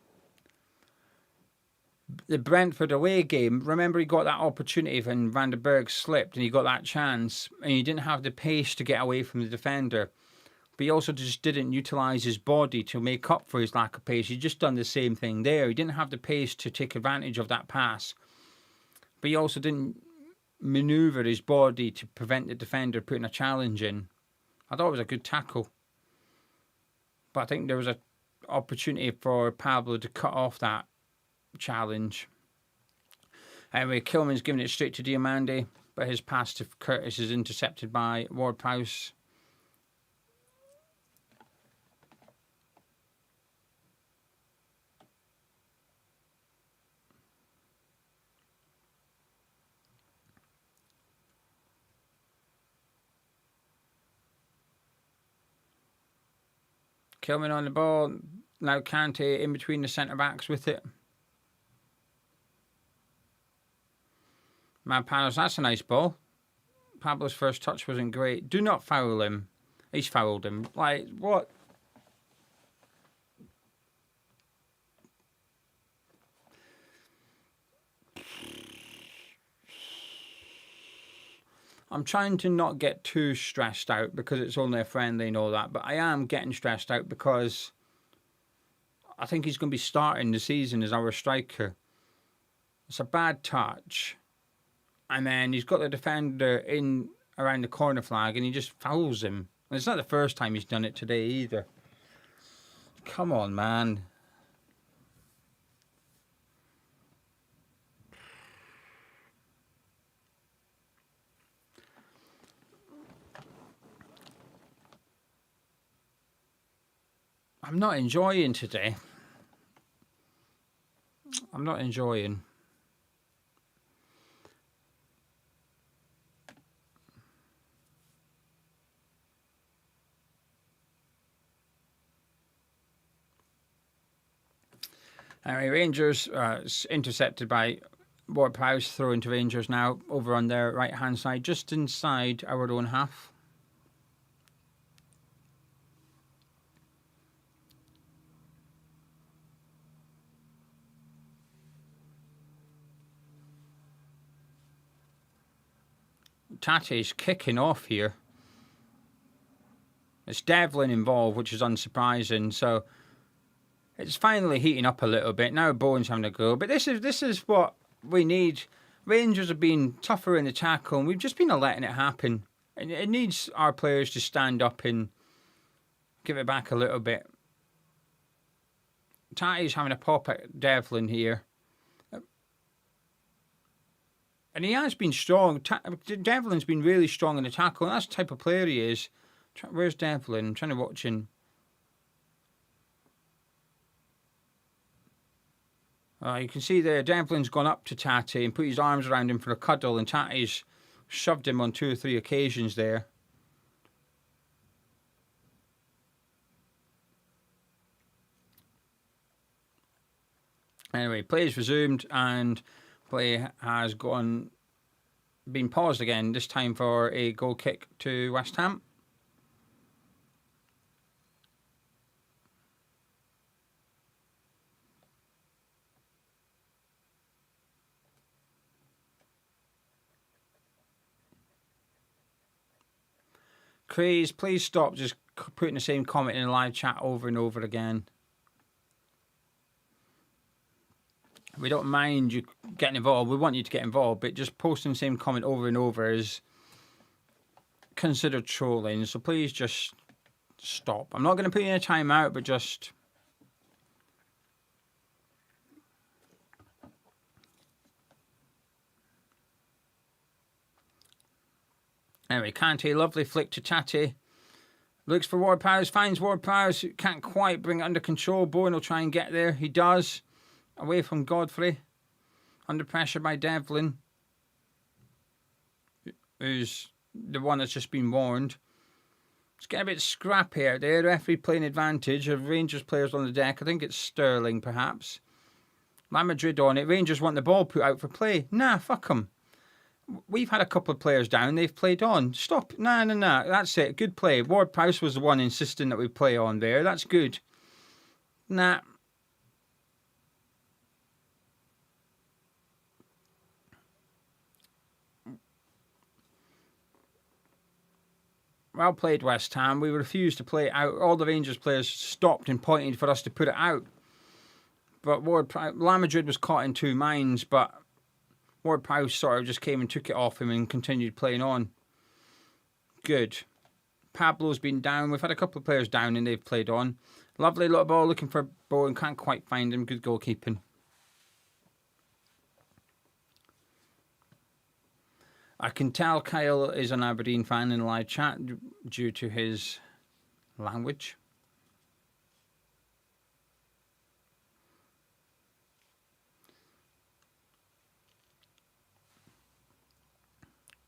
Brentford away game. Remember, he got that opportunity when Van der Berg slipped and he got that chance and he didn't have the pace to get away from the defender. But he also just didn't utilise his body to make up for his lack of pace. He just done the same thing there. He didn't have the pace to take advantage of that pass. But he also didn't manoeuvre his body to prevent the defender putting a challenge in. I thought it was a good tackle. But I think there was an opportunity for Pablo to cut off that challenge. Anyway, Kilman's giving it straight to Diomande, but his pass to Curtis is intercepted by Ward-Prowse. Kilman on the ball. Now Kante in between the centre-backs with it. Panos, that's a nice ball. Pablo's first touch wasn't great. Do not foul him. He's fouled him. Like, what? I'm trying to not get too stressed out because it's only a friendly and all that, but I am getting stressed out because I think he's going to be starting the season as our striker. It's a bad touch. And then he's got the defender in around the corner flag and he just fouls him. And it's not the first time he's done it today either. Come on, man. I'm not enjoying today. I'm not enjoying. Anyway, Rangers intercepted by Ward-Prowse, throw into Rangers now over on their right hand side, just inside our own half. Tate's kicking off here. It's Devlin involved, which is unsurprising. So it's finally heating up a little bit. Now Bowen's having a go. But this is what we need. Rangers have been tougher in the tackle, and we've just been letting it happen. And it needs our players to stand up and give it back a little bit. Tate's having a pop at Devlin here. And he has been strong. Devlin's been really strong in the tackle. And that's the type of player he is. Where's Devlin? I'm trying to watch him. You can see there, Devlin's gone up to Tate and put his arms around him for a cuddle. And Tate's shoved him on 2 or 3 occasions there. Anyway, play is resumed and play has been paused again, this time for a goal kick to West Ham. Craze, please stop just putting the same comment in the live chat over and over again. We don't mind you getting involved. We want you to get involved, but just posting the same comment over and over is considered trolling. So please just stop. I'm not going to put you in a timeout, but just... Anyway, Kante, lovely flick to Tate. Looks for Ward-Prowse, finds Ward-Prowse. Can't quite bring it under control. Bowen will try and get there. He does. Away from Godfrey. Under pressure by Devlin. who's the one that's just been warned. It's getting a bit scrappy out there. The referee playing advantage of Rangers players on the deck. I think it's Sterling, perhaps. Madrid on it. Rangers want the ball put out for play. Nah, fuck them. We've had a couple of players down. They've played on. Stop. Nah. That's it. Good play. Ward-Prowse was the one insisting that we play on there. That's good. Nah. Well played, West Ham. We refused to play it out. All the Rangers players stopped and pointed for us to put it out. But Madrid was caught in two minds, but Ward-Prowse sort of just came and took it off him and continued playing on. Good. Pablo's been down. We've had a couple of players down and they've played on. Lovely little ball looking for Bowen. Can't quite find him. Good goalkeeping. I can tell Kyle is an Aberdeen fan in the live chat due to his language.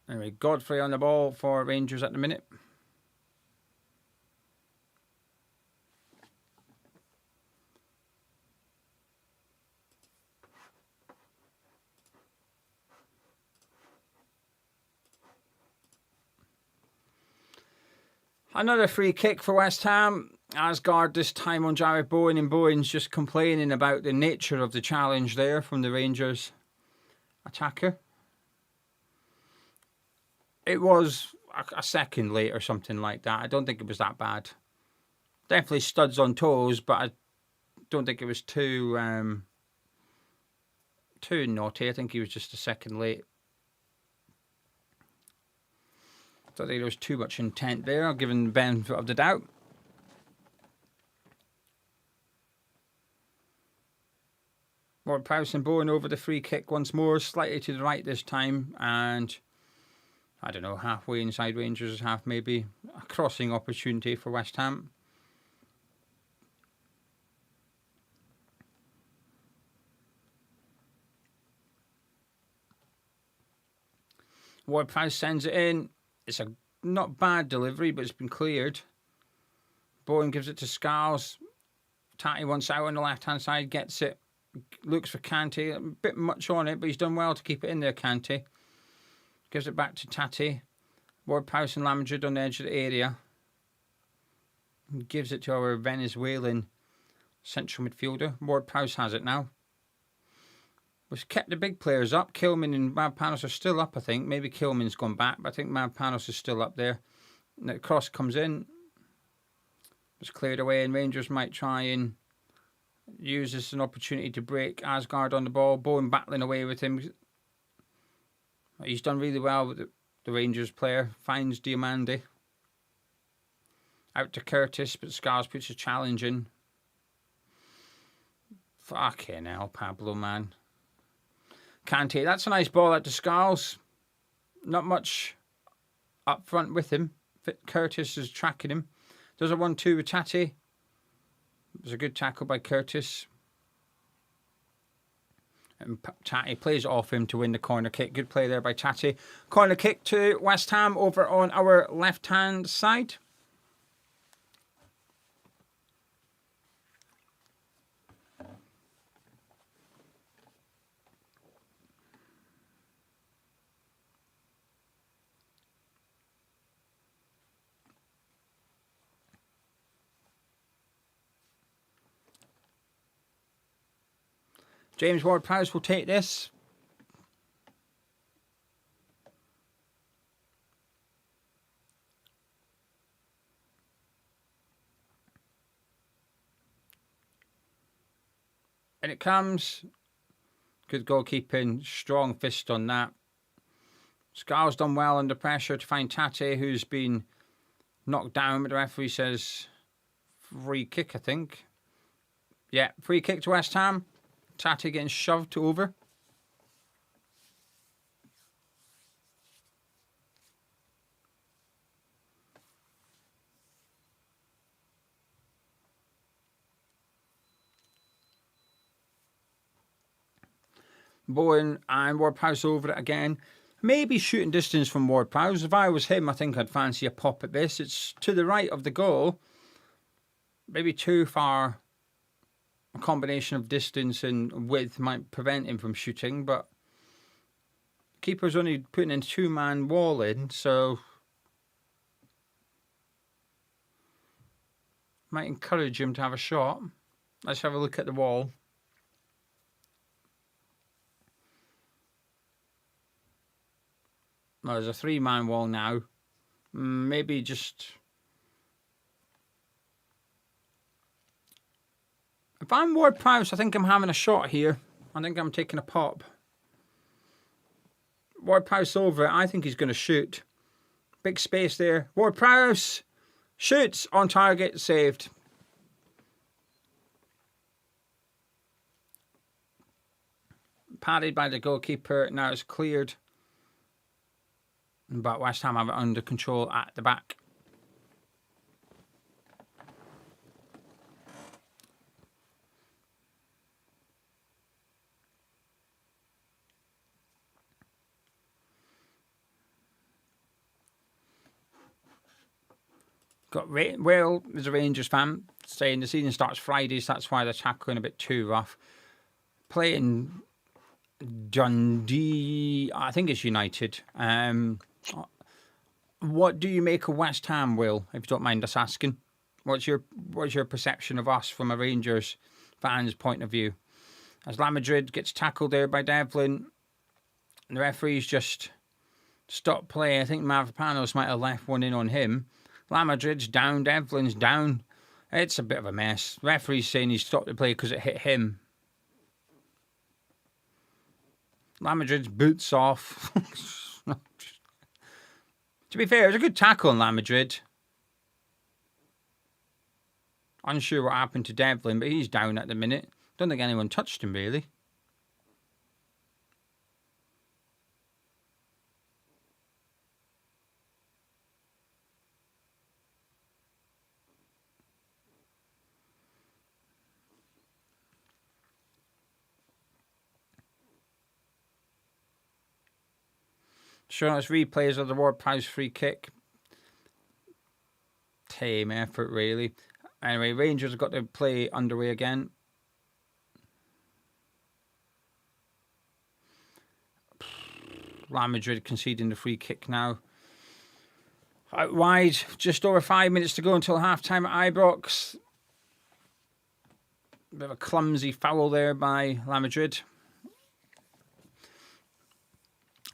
Anyway, Godfrey on the ball for Rangers at the minute. Another free kick for West Ham. Asgard this time on Jared Bowen, and Bowen's just complaining about the nature of the challenge there from the Rangers attacker. It was a second late or something like that. I don't think it was that bad. Definitely studs on toes, but I don't think it was too naughty. I think he was just a second late. Don't think there was too much intent there. I'll give him the benefit of the doubt. Ward-Prowse and Bowen over the free kick once more, slightly to the right this time, and I don't know, halfway inside Rangers' half maybe. A crossing opportunity for West Ham. Ward-Prowse sends it in. It's a not bad delivery, but it's been cleared. Bowen gives it to Scarles. Tati wants out on the left-hand side, gets it. Looks for Kante. A bit much on it, but he's done well to keep it in there, Kante. Gives it back to Tati. Ward-Prowse and Madrid on the edge of the area. Gives it to our Venezuelan central midfielder. Ward-Prowse has it now. We've kept the big players up. Kilman and Mavpanos are still up, I think. Maybe Kilman's gone back, but I think Mavpanos is still up there. And the cross comes in. It's cleared away, and Rangers might try and use this as an opportunity to break Asgard on the ball. Bowen battling away with him. He's done really well with the Rangers player. Finds Diamandi. Out to Curtis, but Scars puts a challenge in. Fucking hell, Pablo, man. Kante, that's a nice ball out to Scars. Not much up front with him. Curtis is tracking him. Does a 1-2 with Tati. It was a good tackle by Curtis. And Tati plays it off him to win the corner kick. Good play there by Tati. Corner kick to West Ham over on our left-hand side. James Ward-Prowse will take this. And it comes. Good goalkeeping. Strong fist on that. Scar's done well under pressure to find Tate, who's been knocked down, but the referee says free kick, I think. Yeah, free kick to West Ham. Tati getting shoved over. Bowen and Ward-Prowse over it again. Maybe shooting distance from Ward-Prowse. If I was him, I think I'd fancy a pop at this. It's to the right of the goal. Maybe too far. A combination of distance and width might prevent him from shooting, but keeper's only putting a 2-man wall in, so might encourage him to have a shot. Let's have a look at the wall. Well, there's a 3-man wall now. Maybe just... If I'm Ward-Prowse, I think I'm having a shot here. I think I'm taking a pop. Ward-Prowse over it. I think he's going to shoot. Big space there. Ward-Prowse shoots on target, saved. Parried by the goalkeeper. Now it's cleared. But West Ham have it under control at the back. Will is a Rangers fan saying the season starts Fridays, that's why they're tackling a bit too rough. Playing Dundee, I think it's United. What do you make of West Ham, Will, if you don't mind us asking? What's your perception of us from a Rangers fan's point of view? As La Madrid gets tackled there by Devlin, and the referees just stopped play. I think Mavropanos might have left one in on him. La Madrid's down, Devlin's down. It's a bit of a mess. Referee's saying he stopped the play because it hit him. La Madrid's boots off. To be fair, it was a good tackle on La Madrid. Unsure what happened to Devlin, but he's down at the minute. Don't think anyone touched him, really. Showing us replays of the Ward-Prowse free kick. Tame effort, really. Anyway, Rangers have got their play underway again. Real Madrid conceding the free kick now. Out wide, just over 5 minutes to go until half-time at Ibrox. Bit of a clumsy foul there by Real Madrid.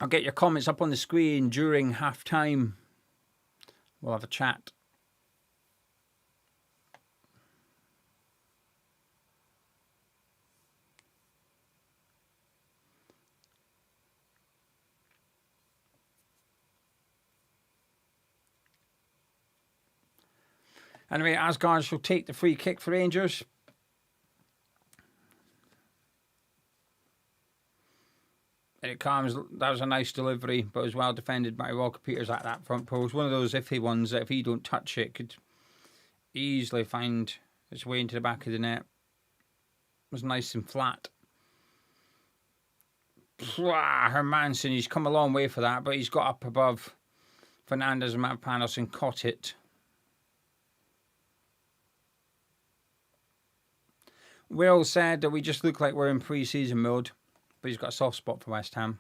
I'll get your comments up on the screen during half-time. We'll have a chat. Anyway, Asgard shall take the free kick for Rangers. And it comes, that was a nice delivery, but was well defended by Walker Peters at that front post. One of those iffy ones that if he don't touch it, could easily find its way into the back of the net. It was nice and flat. Hermansen, he's come a long way for that, but he's got up above Fernandez and Mavropanos and caught it. Will said that we just look like we're in pre-season mode. But he's got a soft spot for West Ham.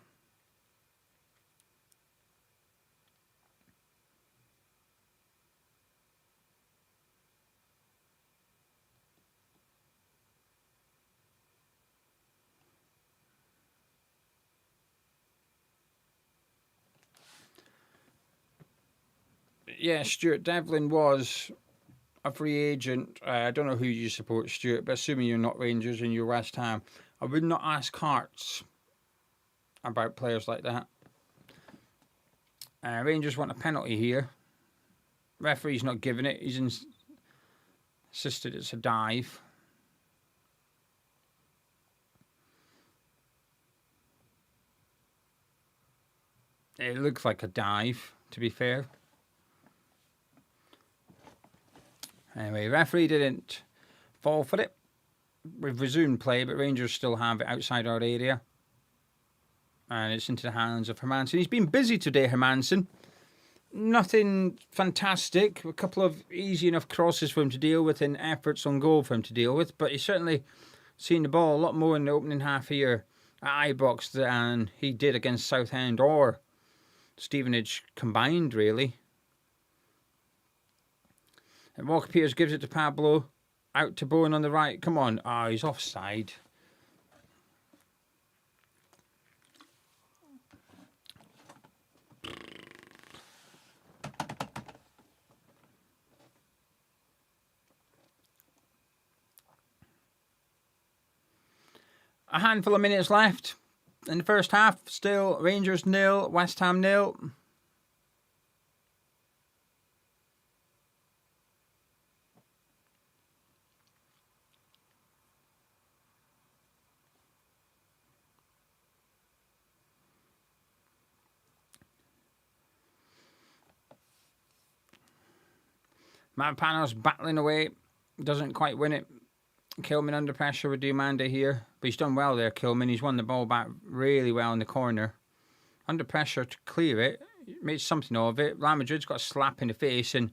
Yeah, Stuart Devlin was a free agent. I don't know who you support, Stuart, but assuming you're not Rangers and you're West Ham, I would not ask Hearts about players like that. Rangers want a penalty here. Referee's not giving it. He's insisted it's a dive. It looks like a dive, to be fair. Anyway, referee didn't fall for it. We've resumed play, but Rangers still have it outside our area. And it's into the hands of Hermansen. He's been busy today, Hermansen. Nothing fantastic. A couple of easy enough crosses for him to deal with and efforts on goal for him to deal with. But he's certainly seen the ball a lot more in the opening half here at Ibrox than he did against Southend or Stevenage combined, really. And Walker Peters gives it to Pablo. Out to Bowen on the right. Come on. Oh, he's offside. A handful of minutes left in the first half. Still Rangers 0, West Ham 0. Matt Panos battling away. Doesn't quite win it. Kilman under pressure with Diomande here. But he's done well there, Kilman. He's won the ball back really well in the corner. Under pressure to clear it. Made something of it. Real Madrid's got a slap in the face and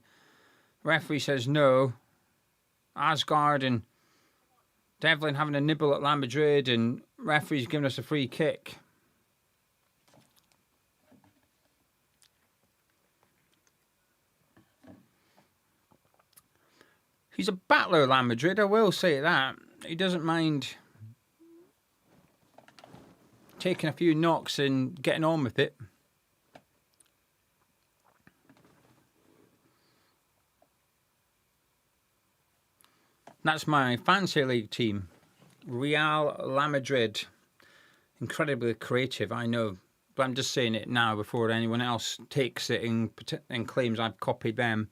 referee says no. Asgard and Devlin having a nibble at Real Madrid and referee's giving us a free kick. He's a battler, Real Madrid, I will say that. He doesn't mind taking a few knocks and getting on with it. That's my fancy league team. Real Madrid. Incredibly creative, I know. But I'm just saying it now before anyone else takes it and claims I've copied them.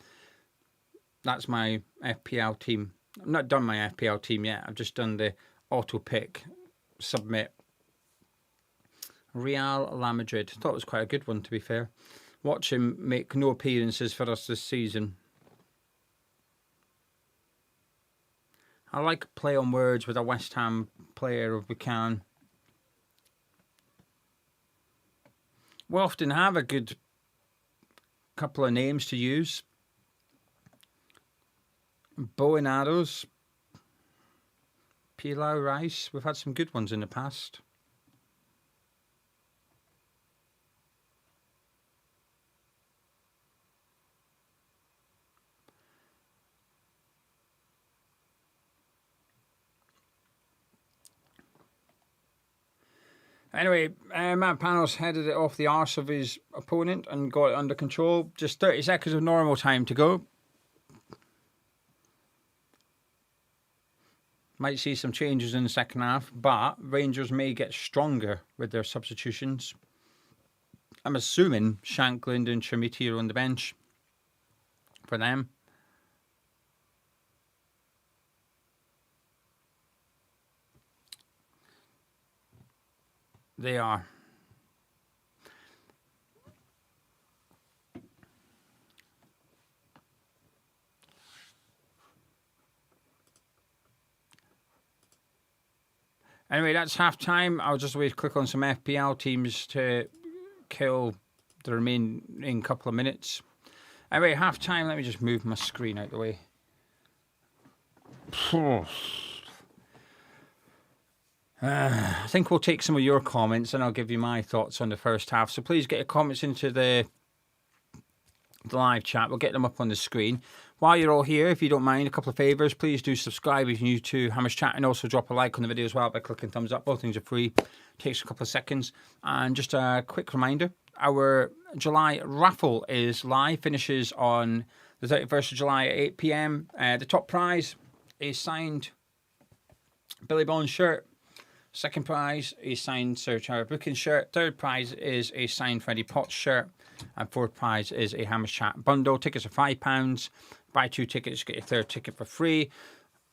That's my FPL team. I've not done my FPL team yet. I've just done the auto pick, submit. Real Madrid. Thought it was quite a good one, to be fair. Watch him make no appearances for us this season. I like play on words with a West Ham player if we can. We often have a good couple of names to use. Bow and arrows. Pilau rice. We've had some good ones in the past. Anyway, Matt Panos headed it off the arse of his opponent and got it under control. Just 30 seconds of normal time to go. Might see some changes in the second half, but Rangers may get stronger with their substitutions. I'm assuming Shankland and Chermiti are on the bench for them. They are. Anyway, that's half time. I'll just wait, click on some FPL teams to kill the remaining couple of minutes. Anyway, half time. Let me just move my screen out the way. I think we'll take some of your comments and I'll give you my thoughts on the first half. So please get your comments into the live chat. We'll get them up on the screen. While you're all here, if you don't mind, a couple of favours. Please do subscribe if you're new to Hammers Chat and also drop a like on the video as well by clicking thumbs up. Both things are free. Takes a couple of seconds. And just a quick reminder, our July raffle is live. Finishes on the 31st of July at 8 p.m. The top prize is signed Billy Bonds shirt. Second prize is signed Sir Charles Booking shirt. Third prize is a signed Freddie Potts shirt. And fourth prize is a Hammers Chat bundle. Tickets are £5. Buy 2 tickets, get your third ticket for free.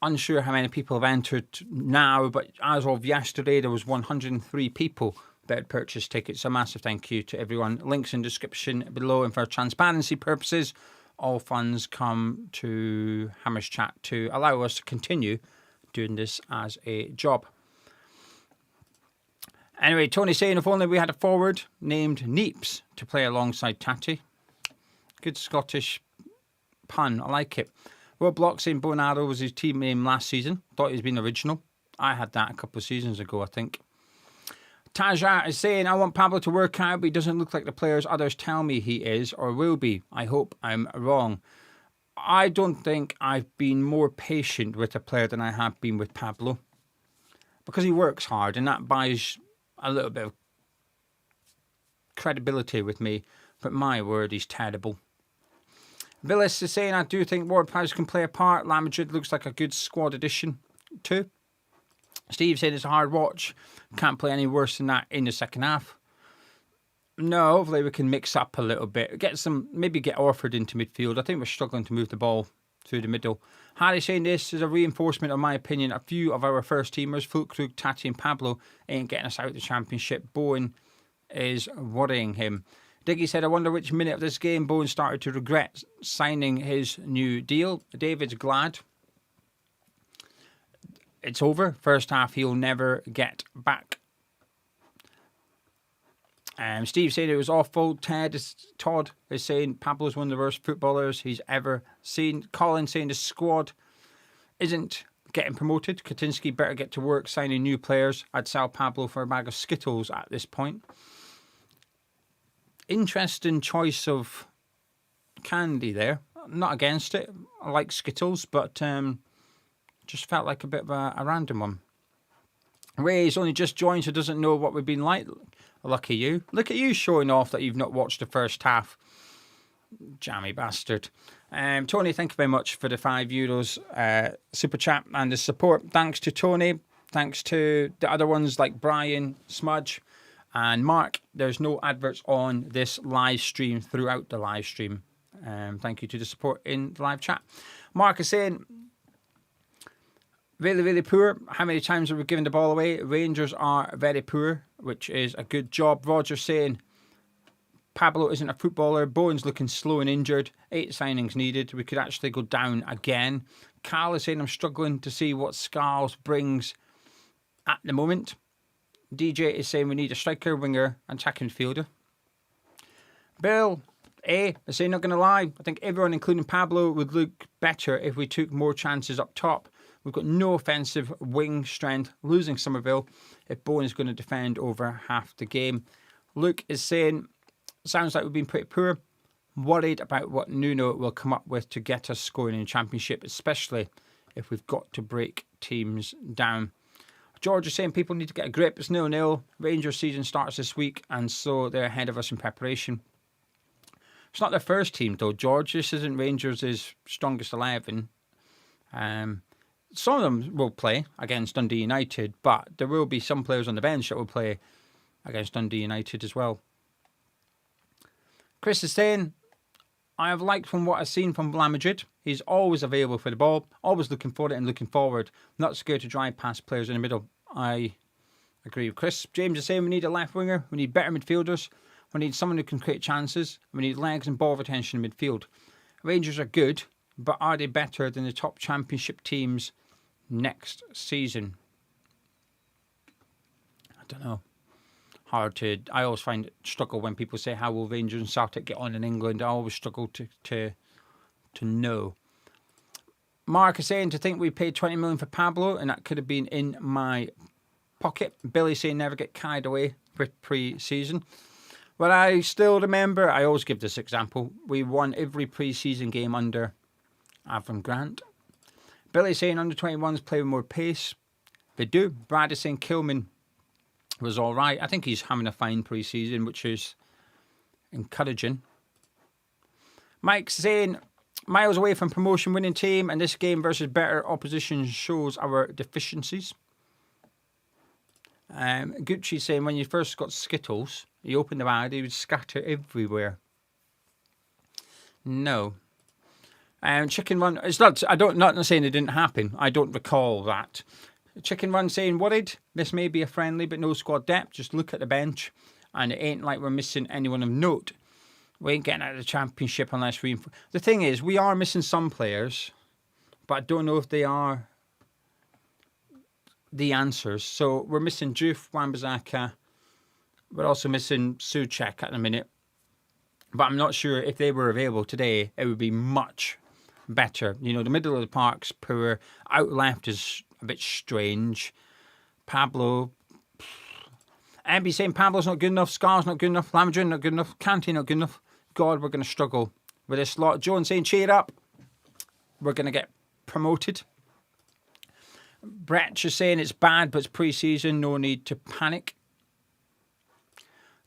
Unsure how many people have entered now, but as of yesterday, there was 103 people that had purchased tickets. A massive thank you to everyone. Links in description below. And for transparency purposes, all funds come to Hammers Chat to allow us to continue doing this as a job. Anyway, Tony saying if only we had a forward named Neeps to play alongside Tati. Good Scottish pun. I like it. Rob Block saying Bow and Arrow was his team name last season. Thought he was being original. I had that a couple of seasons ago, I think. Taja is saying, I want Pablo to work out, but he doesn't look like the players others tell me he is or will be. I hope I'm wrong. I don't think I've been more patient with a player than I have been with Pablo. Because he works hard, and that buys a little bit of credibility with me. But my word, he's terrible. Villis is saying, I do think Ward-Prowse can play a part. La Madrid looks like a good squad addition too. Steve said it's a hard watch. Can't play any worse than that in the second half. No, hopefully we can mix up a little bit. Maybe get Orford into midfield. I think we're struggling to move the ball through the middle. Harry saying this is a reinforcement of my opinion. A few of our first teamers, Fulkrug, Tati and Pablo, ain't getting us out of the championship. Bowen is worrying him. Diggy said, I wonder which minute of this game Bowen started to regret signing his new deal. David's glad. It's over. First half, he'll never get back. Steve said it was awful. Todd is saying Pablo's one of the worst footballers he's ever seen. Colin saying the squad isn't getting promoted. Katinsky better get to work signing new players. I'd sell Pablo for a bag of Skittles at this point. Interesting choice of candy there. Not against it. I like Skittles, but just felt like a bit of a random one. Ray's only just joined, so doesn't know what we've been like. Lucky you. Look at you showing off that you've not watched the first half. Jammy bastard. Tony, thank you very much for the €5 super chat and the support. Thanks to Tony. Thanks to the other ones like Brian, Smudge and Mark. There's no adverts on this live stream throughout the live stream. Thank you to the support in the live chat. Mark is saying, really, really poor. How many times have we given the ball away? Rangers are very poor, which is a good job. Roger saying, Pablo isn't a footballer. Bowen's looking slow and injured. 8 signings needed. We could actually go down again. Carl is saying, I'm struggling to see what Scarles brings at the moment. DJ is saying we need a striker, winger, and attacking midfielder. Bill A is saying, not going to lie, I think everyone, including Pablo, would look better if we took more chances up top. We've got no offensive wing strength, losing Somerville if Bowen is going to defend over half the game. Luke is saying, sounds like we've been pretty poor. Worried about what Nuno will come up with to get us scoring in the Championship, especially if we've got to break teams down. George is saying people need to get a grip. It's 0-0. Rangers season starts this week, and so they're ahead of us in preparation. It's not their first team, though, George. This isn't Rangers' strongest 11. Some of them will play against Dundee United, but there will be some players on the bench that will play against Dundee United as well. Chris is saying, I have liked from what I've seen from La Madrid. He's always available for the ball, always looking for it and looking forward, not scared to drive past players in the middle. I agree with Chris. James is saying we need a left winger, we need better midfielders, we need someone who can create chances, we need legs and ball retention in midfield. Rangers are good, but are they better than the top Championship teams next season? I don't know. I always find it struggle when people say how will Rangers and Celtic get on in England. I always struggle to know. Mark is saying to think we paid 20 million for Pablo and that could have been in my pocket. Billy saying never get carried away with pre-season. Well, I still remember, I always give this example, we won every pre-season game under Avram Grant. Billy saying under 21s play with more pace. They do. Brad is saying Kilman was all right. I think he's having a fine pre-season, which is encouraging. Mike's saying, miles away from promotion winning team, and this game versus better opposition shows our deficiencies. Gucci saying, when you first got Skittles, you opened the bag, they would scatter everywhere. No. Chicken Run, it's not saying it didn't happen. I don't recall that. Chicken Run saying, worried, this may be a friendly but no squad depth. Just look at the bench and it ain't like we're missing anyone of note. We ain't getting out of the Championship unless we... The thing is, we are missing some players, but I don't know if they are the answers. So we're missing Juve, Wan-Bissaka We're also missing Souček at the minute. But I'm not sure if they were available today, it would be much better. You know, the middle of the park's poor. Out left is a bit strange. Pablo. MB saying Pablo's not good enough. Scar's not good enough. Lamadrid not good enough. Kante not good enough. God, we're going to struggle with this lot. Jones saying cheer up. We're going to get promoted. Brett is saying it's bad, but it's pre-season. No need to panic.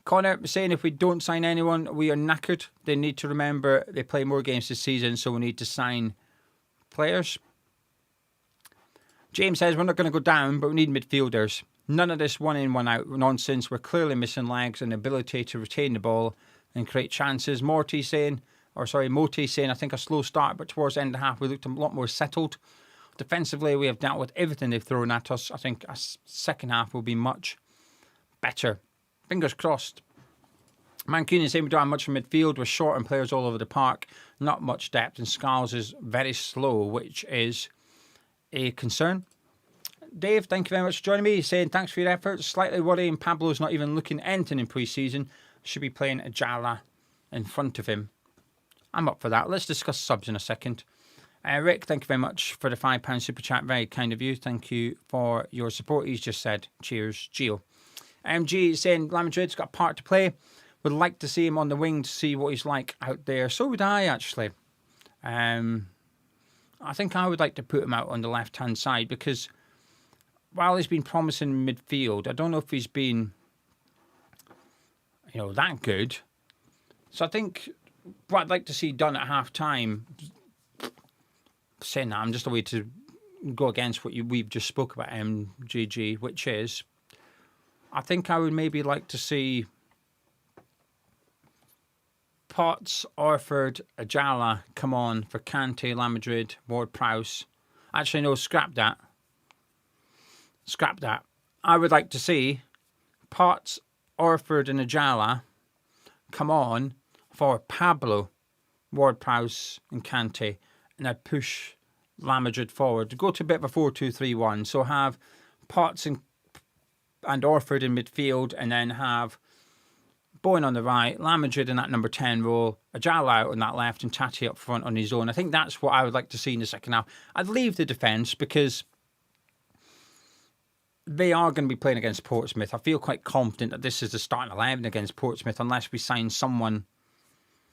Connor saying if we don't sign anyone, we are knackered. They need to remember they play more games this season, so we need to sign players. James says we're not going to go down, but we need midfielders. None of this one in, one out nonsense. We're clearly missing legs and ability to retain the ball and create chances. Moti saying, I think a slow start, but towards the end of the half we looked a lot more settled. Defensively, we have dealt with everything they've thrown at us. I think a second half will be much better. Fingers crossed. Mancunian saying we don't have much in midfield. We're short on players all over the park. Not much depth. And Scarles is very slow, which is a concern. Dave, thank you very much for joining me. He's saying thanks for your efforts. Slightly worrying Pablo's not even looking anything in pre-season. Should be playing Ajala in front of him. I'm up for that. Let's discuss subs in a second. Rick, thank you very much for the £5 super chat. Very kind of you. Thank you for your support. He's just said cheers, Gio. MG saying Lamadrid's got a part to play. Would like to see him on the wing to see what he's like out there. So would I, actually. I think I would like to put him out on the left-hand side because while he's been promising in midfield, I don't know if he's been, that good. So I think what I'd like to see done at half-time, saying that, I'm just a way to go against what we've just spoke about, MGG, which is, I think I would maybe like to see Potts, Orford, Ajala come on for Kante, Lamadrid, Ward-Prowse. Actually, no, scrap that. Scrap that. I would like to see Potts, Orford and Ajala come on for Pablo, Ward-Prowse and Kante. And I'd push Lamadrid forward. Go to a bit of a 4-2-3-1. So have Potts and Orford in midfield, and then have Bowen on the right, Lamadrid in that number 10 role, Ajala out on that left, and Tati up front on his own. I think that's what I would like to see in the second half. I'd leave the defence because they are going to be playing against Portsmouth. I feel quite confident that this is the starting 11 against Portsmouth unless we sign someone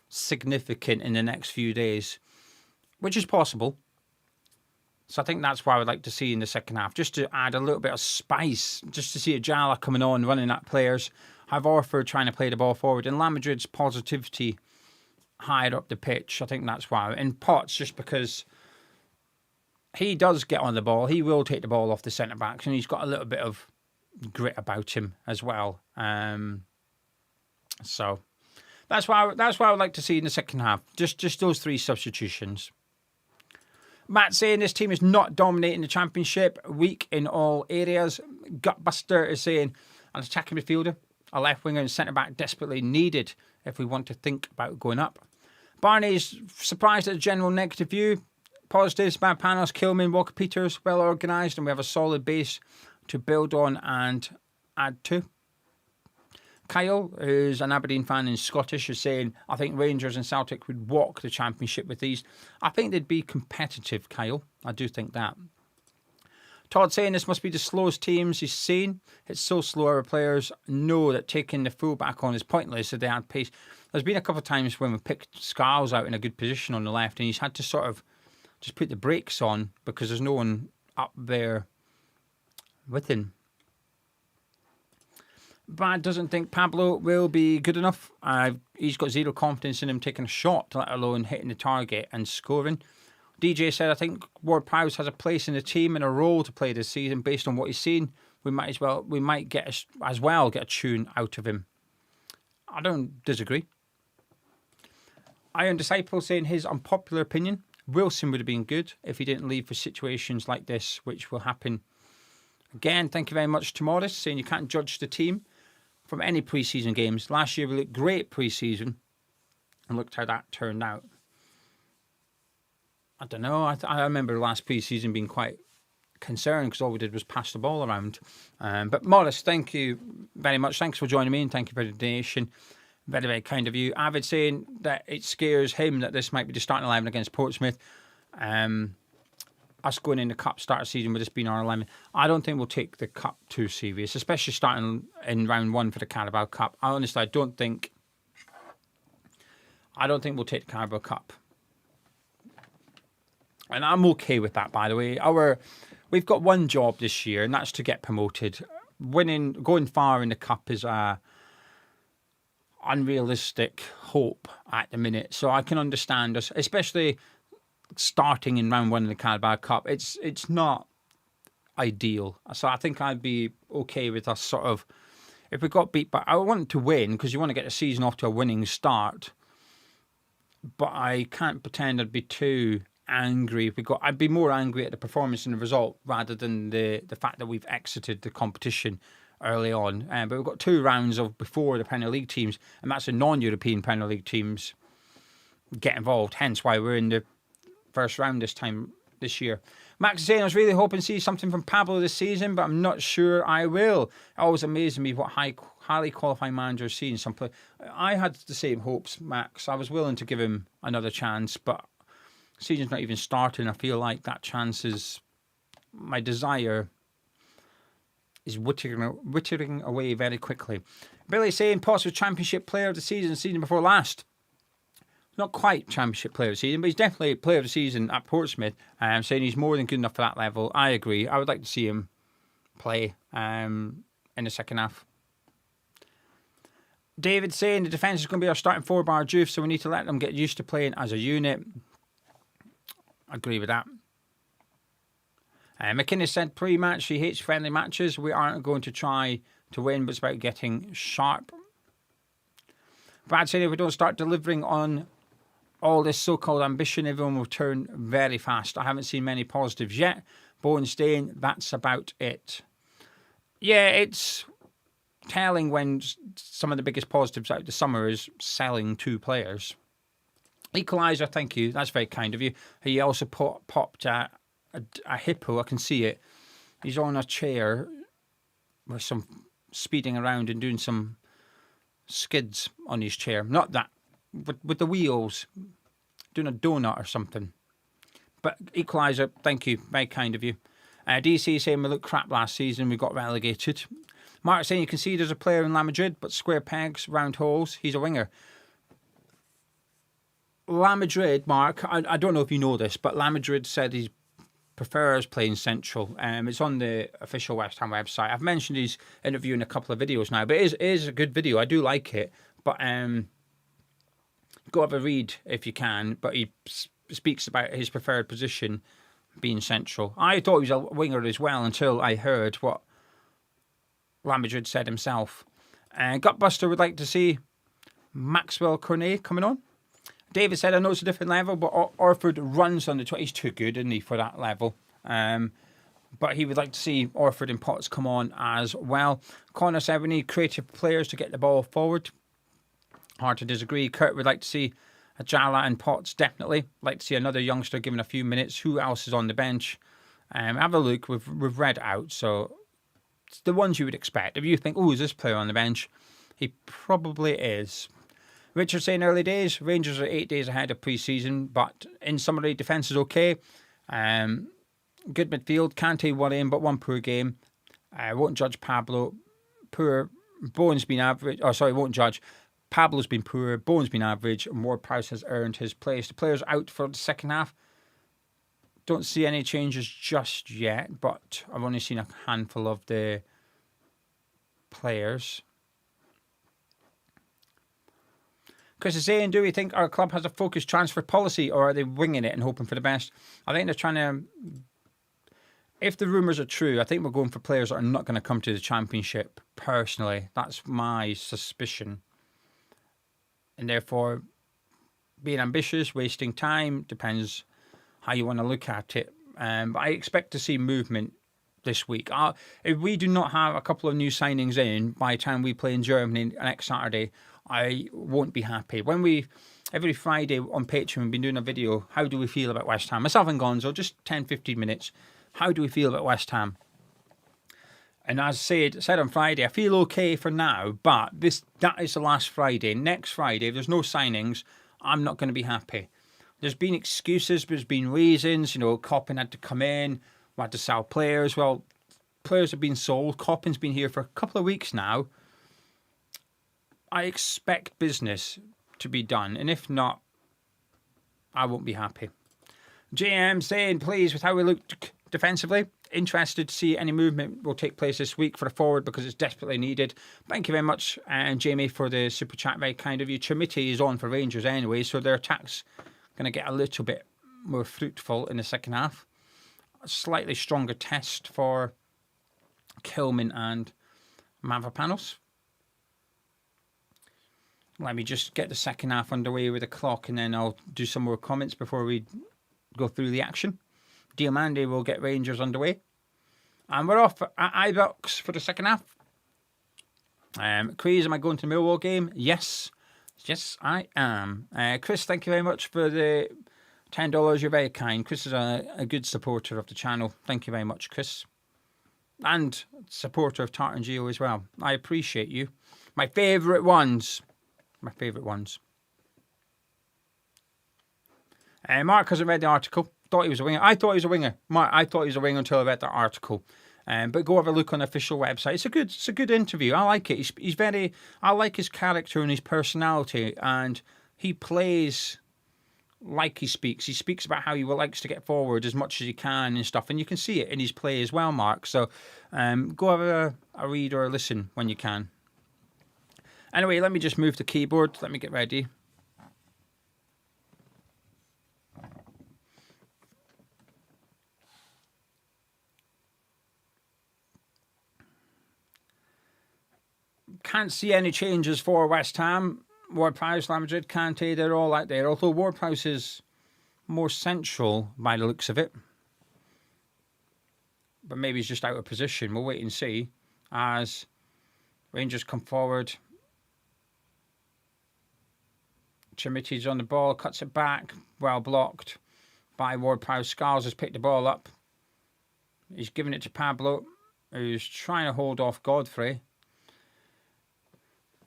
significant in the next few days, which is possible. So I think that's what I would like to see in the second half, just to add a little bit of spice, just to see Ajala coming on, running at players, have Orford trying to play the ball forward, and Lamadrid's positivity higher up the pitch. I think that's why. And Potts, just because he does get on the ball, he will take the ball off the centre-backs, and he's got a little bit of grit about him as well. So that's why I would like to see in the second half, just those three substitutions. Matt saying this team is not dominating the championship, weak in all areas. Gutbuster is saying an attacking midfielder, a left winger and centre-back desperately needed if we want to think about going up. Barney's surprised at the general negative view. Positives, Panos, Kilman, Walker-Peters, well organised, and we have a solid base to build on and add to. Kyle, who's an Aberdeen fan and Scottish, is saying, I think Rangers and Celtic would walk the championship with these. I think they'd be competitive, Kyle. I do think that. Todd saying this must be the slowest teams he's seen. It's so slow our players know that taking the fullback on is pointless if they had pace. There's been a couple of times when we picked Scarles out in a good position on the left and he's had to sort of just put the brakes on because there's no one up there with him. Brad doesn't think Pablo will be good enough. He's got zero confidence in him taking a shot, let alone hitting the target and scoring. DJ said, I think Ward-Prowse has a place in the team and a role to play this season based on what he's seen. We might get a tune out of him. I don't disagree. Iron Disciple saying his unpopular opinion, Wilson would have been good if he didn't leave for situations like this, which will happen again. Thank you very much to Morris, saying you can't judge the team from any pre-season games. Last year we looked great pre-season and looked how that turned out. I don't know. I remember last pre-season being quite concern because all we did was pass the ball around. But Morris, thank you very much. Thanks for joining me and thank you for the donation. Very, very kind of you. Avid saying that it scares him that this might be the starting 11 against Portsmouth. Us going in the cup start of season with this being our 11. I don't think we'll take the cup too serious, especially starting in round 1 for the Carabao Cup. I don't think we'll take the Carabao Cup. And I'm okay with that, by the way. We've got one job this year, and that's to get promoted. Going far in the cup is a unrealistic hope at the minute. So I can understand us, especially starting in round 1 of the Carabao Cup. It's not ideal. So I think I'd be okay with us sort of, if we got beat, but I want to win because you want to get the season off to a winning start. But I can't pretend I'd be too angry if we got. I'd be more angry at the performance and the result rather than the fact that we've exited the competition early on. But we've got 2 rounds of before the Premier League teams, and that's the non-European Premier League teams get involved. Hence why we're in the first round this year. Max is saying, I was really hoping to see something from Pablo this season, but I'm not sure I will. It always amazes me what highly qualified managers see in some play. I had the same hopes, Max. I was willing to give him another chance, but the season's not even starting. I feel like that chance is, my desire is wittering away very quickly. Billy saying, possible Championship Player of the season before last. Not quite Championship Player of the Season, but he's definitely Player of the Season at Portsmouth. Saying he's more than good enough for that level. I agree. I would like to see him play in the second half. David saying the defence is going to be our starting 4 bar WHUFC, so we need to let them get used to playing as a unit. I agree with that. McKinnis said pre-match he hates friendly matches. We aren't going to try to win, but it's about getting sharp. Brad said if we don't start delivering on all this so-called ambition, everyone will turn very fast. I haven't seen many positives yet. Bowen staying, that's about it. Yeah, it's telling when some of the biggest positives out of the summer is selling 2 players. Equaliser, thank you. That's very kind of you. He also popped a hippo. I can see it. He's on a chair with some speeding around and doing some skids on his chair. Not that. With the wheels, doing a donut or something. But Equaliser, thank you, very kind of you. DC saying we looked crap last season, we got relegated. Mark saying you can see there's a player in La Madrid, but square pegs, round holes. He's a winger. La Madrid, Mark, I don't know if you know this, but La Madrid said he prefers playing central. It's on the official West Ham website. I've mentioned his interview in a couple of videos now, but it is a good video. I do like it, but go have a read if you can, but he speaks about his preferred position being central. I thought he was a winger as well until I heard what La Madrid said himself. Gutbuster would like to see Maxwell Cornet coming on. David said, I know it's a different level, but Orford runs on the 20. He's too good, isn't he, for that level? But he would like to see Orford and Potts come on as well. Connor said, we need creative players to get the ball forward. Hard to disagree. Kurt would like to see Ajala and Potts, definitely. Like to see another youngster given a few minutes. Who else is on the bench? Have a look. We've read out, so it's the ones you would expect. If you think, oh, is this player on the bench? He probably is. Richard saying early days. Rangers are 8 days ahead of pre-season, but in summary, defence is okay. Good midfield. Kante one in, but one poor game. Won't judge Pablo. Poor. Bowen's been average. Oh, sorry, won't judge. Pablo's been poor. Bowen's been average. And Ward-Prowse has earned his place. The players out for the second half. Don't see any changes just yet, but I've only seen a handful of the players. Chris is saying, do we think our club has a focused transfer policy or are they winging it and hoping for the best? I think they're trying to... If the rumours are true, I think we're going for players that are not going to come to the Championship, personally. That's my suspicion. And therefore, being ambitious, wasting time, depends how you want to look at it. But I expect to see movement this week. If we do not have a couple of new signings in by the time we play in Germany next Saturday, I won't be happy. Every Friday on Patreon, we've been doing a video, how do we feel about West Ham? Myself and Gonzo, just 10, 15 minutes. How do we feel about West Ham? And as I said on Friday, I feel okay for now, but that is the last Friday. Next Friday, if there's no signings, I'm not going to be happy. There's been excuses, there's been reasons. Coppin had to come in, we had to sell players. Well, players have been sold. Coppin's been here for a couple of weeks now. I expect business to be done, and if not, I won't be happy. JM saying, please, with how we look defensively, interested to see any movement will take place this week for the forward because it's desperately needed. Thank you very much, Jamie, for the super chat. Very kind of you. Trimiti is on for Rangers anyway, so their attack's going to get a little bit more fruitful in the second half. A slightly stronger test for Kilman and Mavropanos. Let me just get the second half underway with the clock, and then I'll do some more comments before we go through the action. Diamande will get Rangers underway. And we're off at Ibrox for the second half. Chris, am I going to the Millwall game? Yes. Yes, I am. Chris, thank you very much for the $10. You're very kind. Chris is a good supporter of the channel. Thank you very much, Chris. And supporter of Tartan Geo as well. I appreciate you. My favourite ones. My favourite ones. Mark hasn't read the article. Thought he was a winger. I thought he was a winger. Mark, I thought he was a winger until I read that article. But go have a look on the official website. It's a good interview. I like it. He's very. I like his character and his personality, and he plays like he speaks. He speaks about how he likes to get forward as much as he can and stuff, and you can see it in his play as well, Mark. So go have a read or a listen when you can. Anyway, let me just move the keyboard. Let me get ready. Can't see any changes for West Ham. Ward-Prowse, Madrid, Kante, they're all out there. Although Ward-Prowse is more central by the looks of it. But maybe he's just out of position. We'll wait and see as Rangers come forward. Chimiti's on the ball, cuts it back. Well blocked by Ward-Prowse. Scarles has picked the ball up. He's giving it to Pablo, who's trying to hold off Godfrey.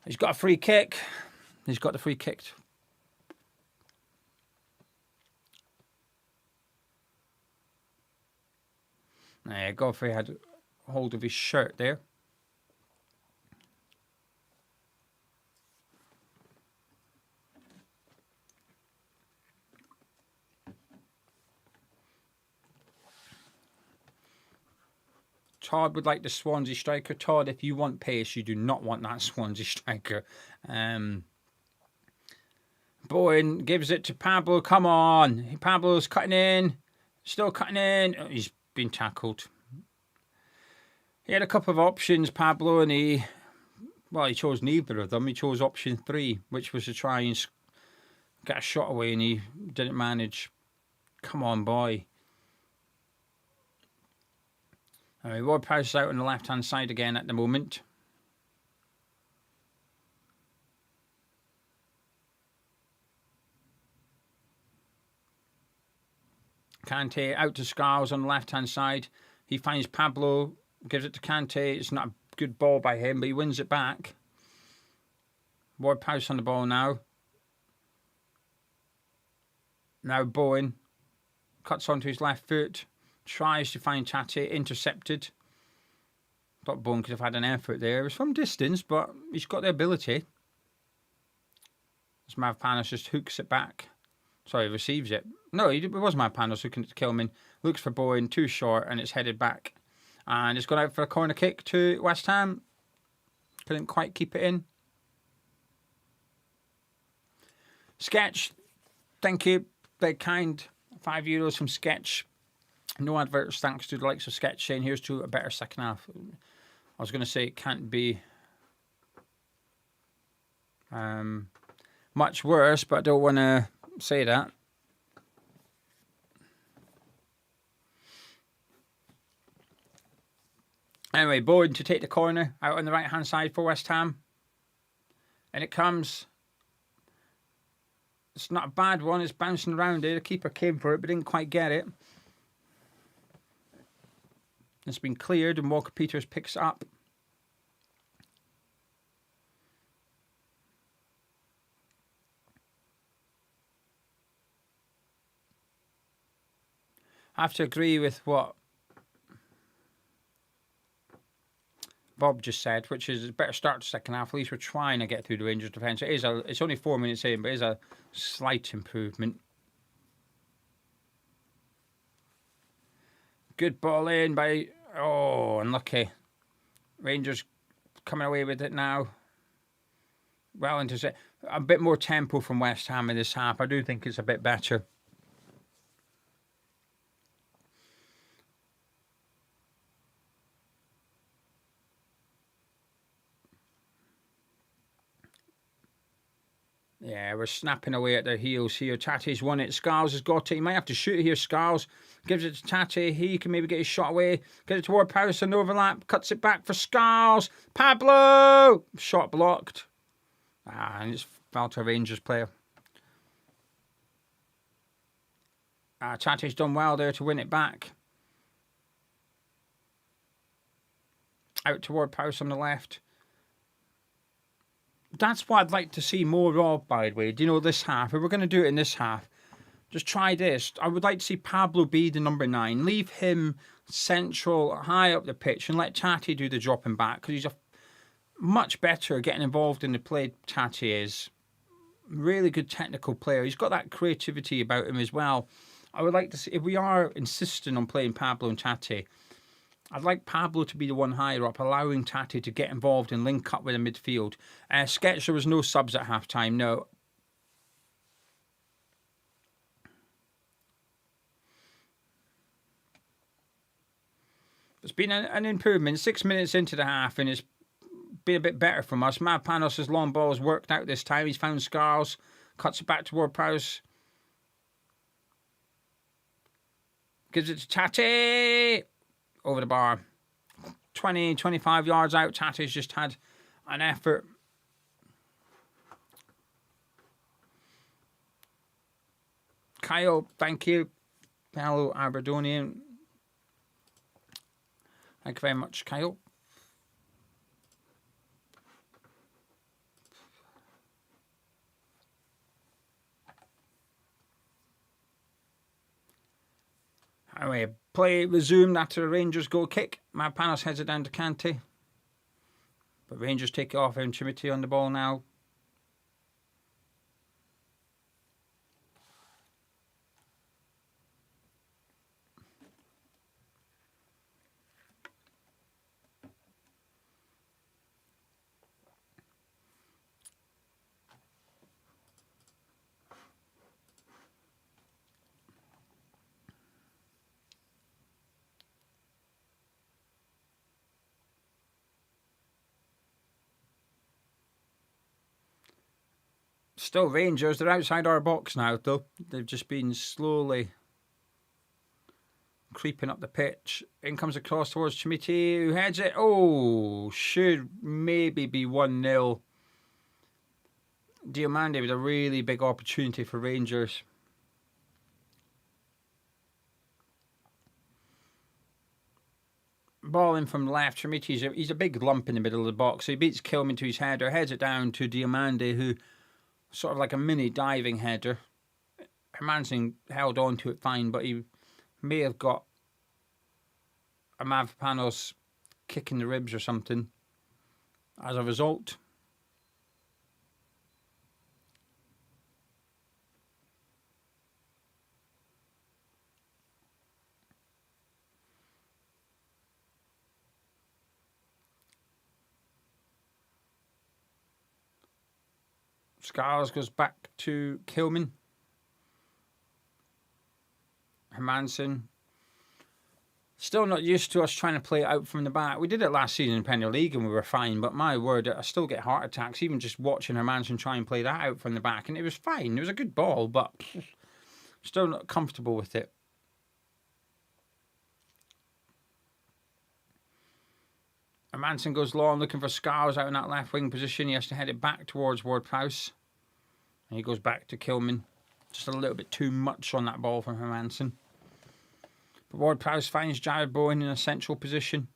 He's got a free kick. He's got the free kick. Godfrey had hold of his shirt there. Todd would like the Swansea striker. Todd, if you want pace, you do not want that Swansea striker. Bowen gives it to Pablo. Come on. Pablo's cutting in. Still cutting in. Oh, he's been tackled. He had a couple of options, Pablo, and he chose neither of them. He chose option 3, which was to try and get a shot away, and he didn't manage. Come on, boy. Ward-Prowse is out on the left-hand side again at the moment. Kante out to Scarles on the left-hand side. He finds Pablo, gives it to Kante. It's not a good ball by him, but he wins it back. Ward-Prowse on the ball now. Now Bowen cuts onto his left foot. Tries to find Tate, intercepted. Thought Bowen could have had an effort there. It was from distance, but he's got the ability. As Mavropanos just hooks it back. Sorry, receives it. No, it was Mavropanos hooking it to Kilman. Looks for Bowen, too short, and it's headed back. And it's gone out for a corner kick to West Ham. Couldn't quite keep it in. Sketch, thank you. Very kind. €5 from Sketch. No adverts, thanks to the likes of Sketch saying here's to a better second half. I was going to say it can't be much worse, but I don't want to say that. Anyway, Bowen to take the corner out on the right hand side for West Ham. And it comes. It's not a bad one, it's bouncing around there. The keeper came for it but didn't quite get it. It's been cleared and Walker Peters picks it up. I have to agree with what Bob just said, which is a better start to second half. At least we're trying to get through the Rangers defence. It's only 4 minutes in, but it is a slight improvement. Good ball in by... Oh, unlucky. Rangers coming away with it now. Well into a bit more tempo from West Ham in this half. I do think it's a bit better. Yeah, we're snapping away at their heels here. Tate's won it. Scarles has got it. He might have to shoot it here, Scarles. Gives it to Tate. He can maybe get his shot away. Get it toward Powers and overlap. Cuts it back for Scarles. Pablo! Shot blocked. And it's fell to a Rangers player. Tate's done well there to win it back. Out toward Powers on the left. That's what I'd like to see more of, by the way. Do you know, this half? If we're going to do it in this half, just try this. I would like to see Pablo be the number 9. Leave him central, high up the pitch, and let Tate do the dropping back, because he's a much better getting involved in the play. Tate is really good technical player. He's got that creativity about him as well. I would like to see, if we are insisting on playing Pablo and Tate, I'd like Pablo to be the one higher up, allowing Tate to get involved and link up with the midfield. Sketch, there was no subs at half-time, no. It's been an improvement. 6 minutes into the half, and it's been a bit better from us. Panos' long ball has worked out this time. He's found Scarles, cuts it back toward Prowse. Gives it to Tate. Over the bar. 20, 25 yards out. Tate's just had an effort. Kyle, thank you. Hello, Aberdonian. Thank you very much, Kyle. Anyway, play resumed after a Rangers goal kick. Panos heads it down to Kante. But Rangers take it off him. Chimiti on the ball now. Still Rangers. They're outside our box now, though. They've just been slowly creeping up the pitch. In comes across towards Chimiti, who heads it. Oh, should maybe be 1-0. Diomande with a really big opportunity for Rangers. Ball in from left. Chimiti, he's a big lump in the middle of the box. So he beats Kilman to his header, heads it down to Diomande, who sort of like a mini diving header. Hermansen held on to it fine, but he may have got a Mavropanos kick in the ribs or something as a result. Scarles goes back to Kilman. Hermansen. Still not used to us trying to play it out from the back. We did it last season in Premier League and we were fine, but my word, I still get heart attacks even just watching Hermansen try and play that out from the back. And it was fine. It was a good ball, but still not comfortable with it. Hermansen goes long, looking for Scarles out in that left wing position. He has to head it back towards Ward-Prowse. And he goes back to Kilman. Just a little bit too much on that ball from Hermansen. But Ward-Prowse finds Jared Bowen in a central position.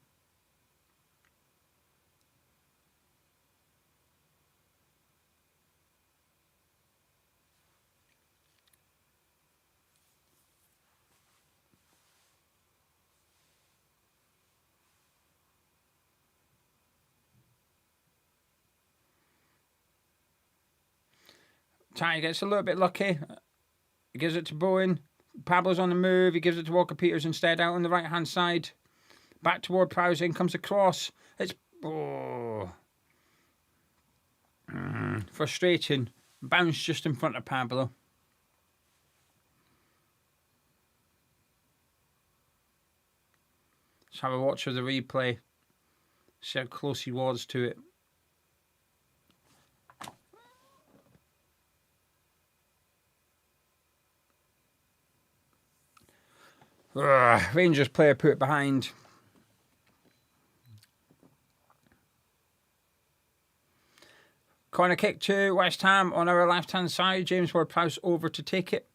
Ty gets a little bit lucky. He gives it to Bowen. Pablo's on the move. He gives it to Walker Peters instead out on the right-hand side. Back toward Prowse. In comes the cross. It's... frustrating. Bounce just in front of Pablo. Let's have a watch of the replay. See how close he was to it. Rangers player put it behind. Corner kick to West Ham on our left-hand side. James Ward-Prowse over to take it.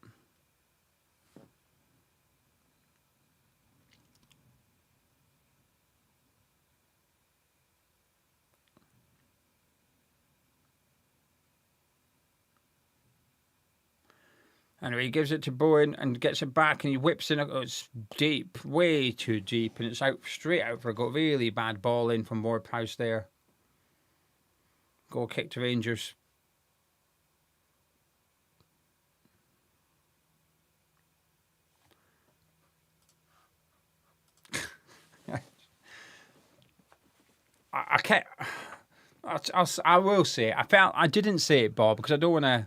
Anyway, he gives it to Bowen and gets it back and he whips in. It's deep, way too deep, and it's out straight out for a goal. Really bad ball in from Ward-Prowse there. Goal kick to Rangers. I can't. I will say it. I didn't say it, Bob, because I don't want to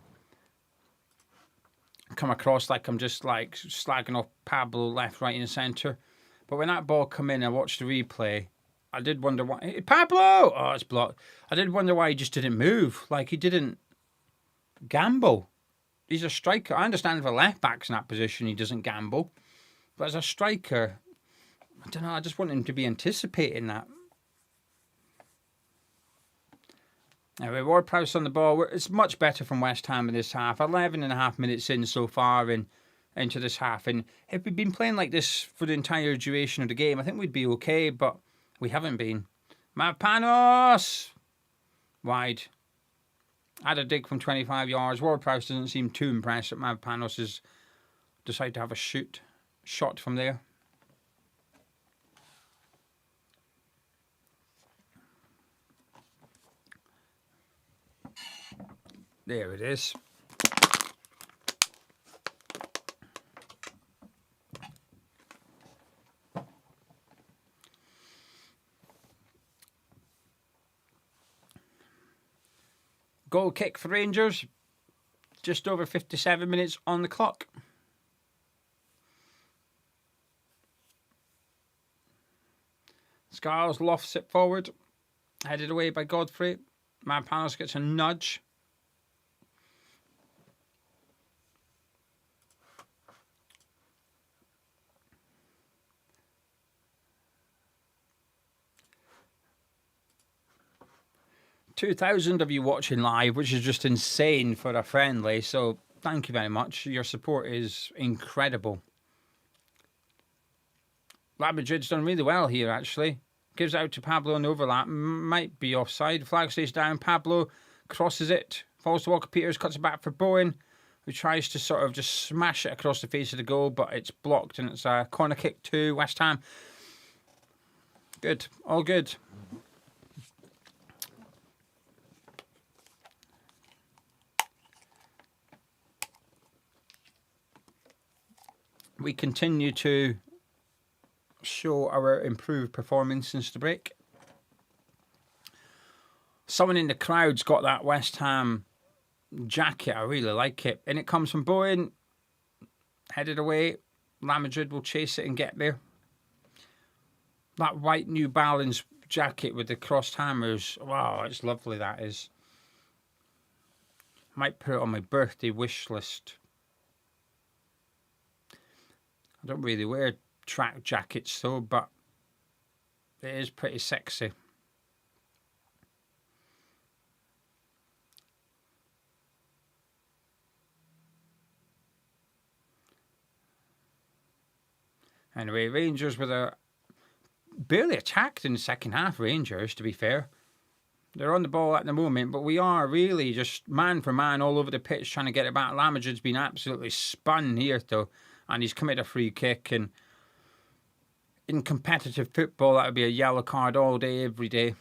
come across like I'm just like slagging off Pablo left, right, and centre. But when that ball come in, I watched the replay. I did wonder why Pablo. Oh, it's blocked. I did wonder why he just didn't move. Like he didn't gamble. He's a striker. I understand if a left back's in that position, he doesn't gamble. But as a striker, I don't know. I just want him to be anticipating that. Anyway, Ward-Prowse on the ball. It's much better from West Ham in this half. 11.5 minutes in so far into this half. And if we'd been playing like this for the entire duration of the game, I think we'd be okay, but we haven't been. Mavpanos! Wide. Had a dig from 25 yards. Ward-Prowse doesn't seem too impressed that Mavpanos has decided to have a shot from there. There it is. Goal kick for Rangers. Just over 57 minutes on the clock. Scarles lofts it forward. Headed away by Godfrey. Mavpanos gets a nudge. $2,000 of you watching live, which is just insane for a friendly. So thank you very much. Your support is incredible. Madrid's done really well here, actually. Gives out to Pablo on overlap. Might be offside. Flag stays down. Pablo crosses it. Falls to Walker Peters. Cuts it back for Bowen, who tries to sort of just smash it across the face of the goal, but it's blocked, and it's a corner kick to West Ham. Good. All good. We continue to show our improved performance since the break. Someone in the crowd's got that West Ham jacket. I really like it. And it comes from Bowen. Headed away. Madrid will chase it and get there. That white New Balance jacket with the crossed hammers. Wow, it's lovely, that is. Might put it on my birthday wish list. I don't really wear track jackets though, but it is pretty sexy. Anyway, Rangers with a barely attacked in the second half. Rangers, to be fair, they're on the ball at the moment, but we are really just man for man all over the pitch trying to get it back. Lamajin's been absolutely spun here though, and he's committed a free kick. And in competitive football, that would be a yellow card all day, every day.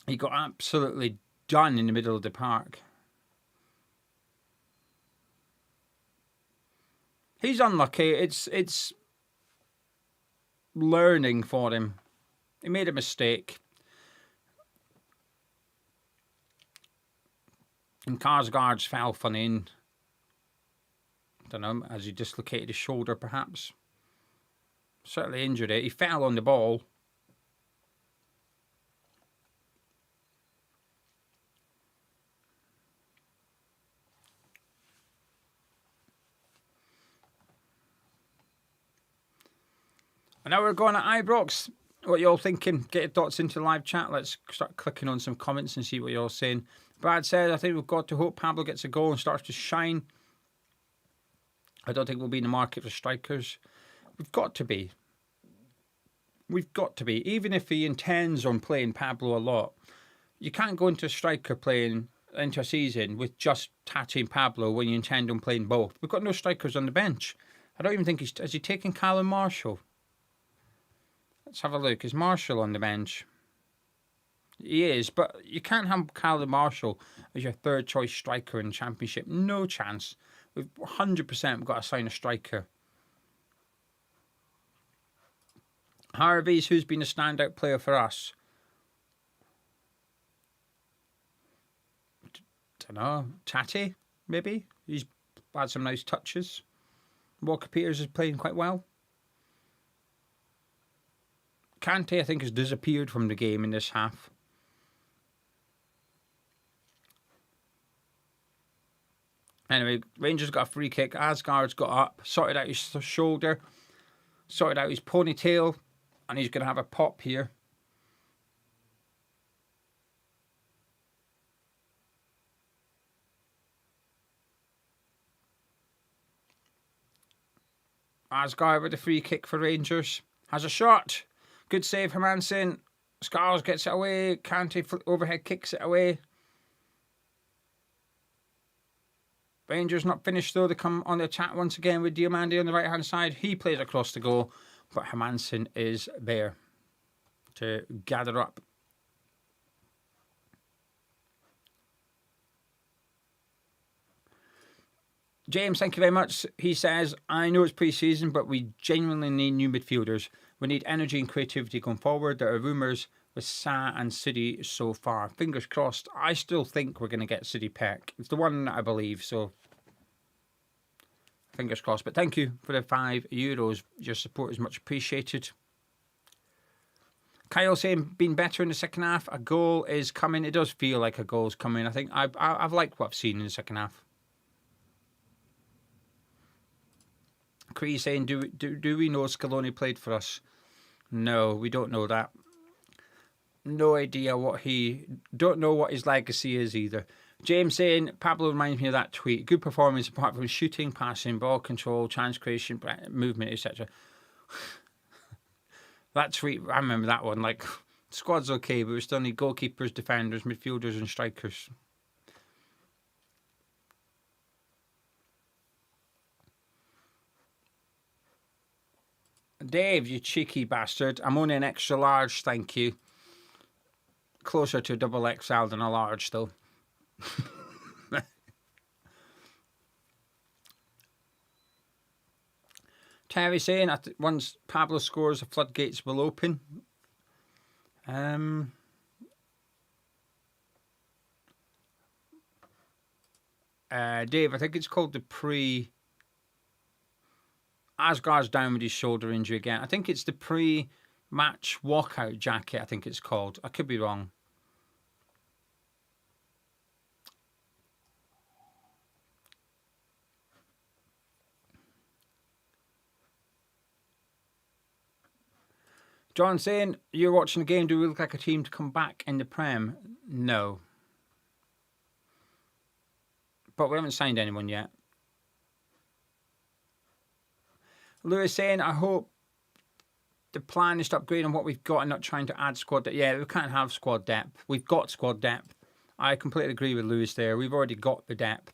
He got absolutely done in the middle of the park. He's unlucky. It's learning for him. He made a mistake. And Karsgaard's fell funny in. I don't know, as he dislocated his shoulder perhaps. Certainly injured it. He fell on the ball. And now we're going at Ibrox. What you all thinking? Get your thoughts into the live chat. Let's start clicking on some comments and see what you're all saying. Brad said, I think we've got to hope Pablo gets a goal and starts to shine. I don't think we'll be in the market for strikers. We've got to be. We've got to be. Even if he intends on playing Pablo a lot, you can't go into a striker playing into a season with just Tati and Pablo when you intend on playing both. We've got no strikers on the bench. I don't even think has he taken Callum Marshall? Let's have a look. Is Marshall on the bench? He is, but you can't have Callum Marshall as your third choice striker in the Championship. No chance. We've 100% got to sign a striker. Harvey's who's been a standout player for us. Don't know. Tati, maybe. He's had some nice touches. Walker Peters is playing quite well. Kante, I think, has disappeared from the game in this half. Anyway, Rangers got a free kick. Asgard's got up, sorted out his shoulder, sorted out his ponytail, and he's going to have a pop here. Asgard with a free kick for Rangers. Has a shot. Good save, Hermansen. Scars gets it away. Kante overhead kicks it away. Rangers not finished though. They come on the attack once again with Diomande on the right hand side. He plays across the goal, but Hermansen is there to gather up. James, thank you very much. He says, I know it's pre-season, but we genuinely need new midfielders. We need energy and creativity going forward. There are rumours with Sa and City so far. Fingers crossed. I still think we're going to get City Peck. It's the one that I believe, so fingers crossed. But thank you for the €5. Your support is much appreciated. Kyle saying, been better in the second half. A goal is coming. It does feel like a goal is coming. I think I've liked what I've seen in the second half. Cree saying, do we know Scaloni played for us? No, we don't know that. No idea don't know what his legacy is either. James saying, Pablo reminds me of that tweet. Good performance apart from shooting, passing, ball control, chance creation, movement, etc. That tweet, I remember that one. Like, squad's okay, but we still need goalkeepers, defenders, midfielders and strikers. Dave, you cheeky bastard. I'm only an extra large, thank you. Closer to a double XL than a large, though. Terry saying, once Pablo scores, the floodgates will open. Dave, I think it's called the Asgard's down with his shoulder injury again. I think it's the pre-match walkout jacket, I think it's called. I could be wrong. John saying, you're watching the game, do we look like a team to come back in the Prem? No. But we haven't signed anyone yet. Lewis saying, I hope the plan is to upgrade on what we've got and not trying to add squad depth. Yeah, we can't have squad depth. We've got squad depth. I completely agree with Lewis there. We've already got the depth.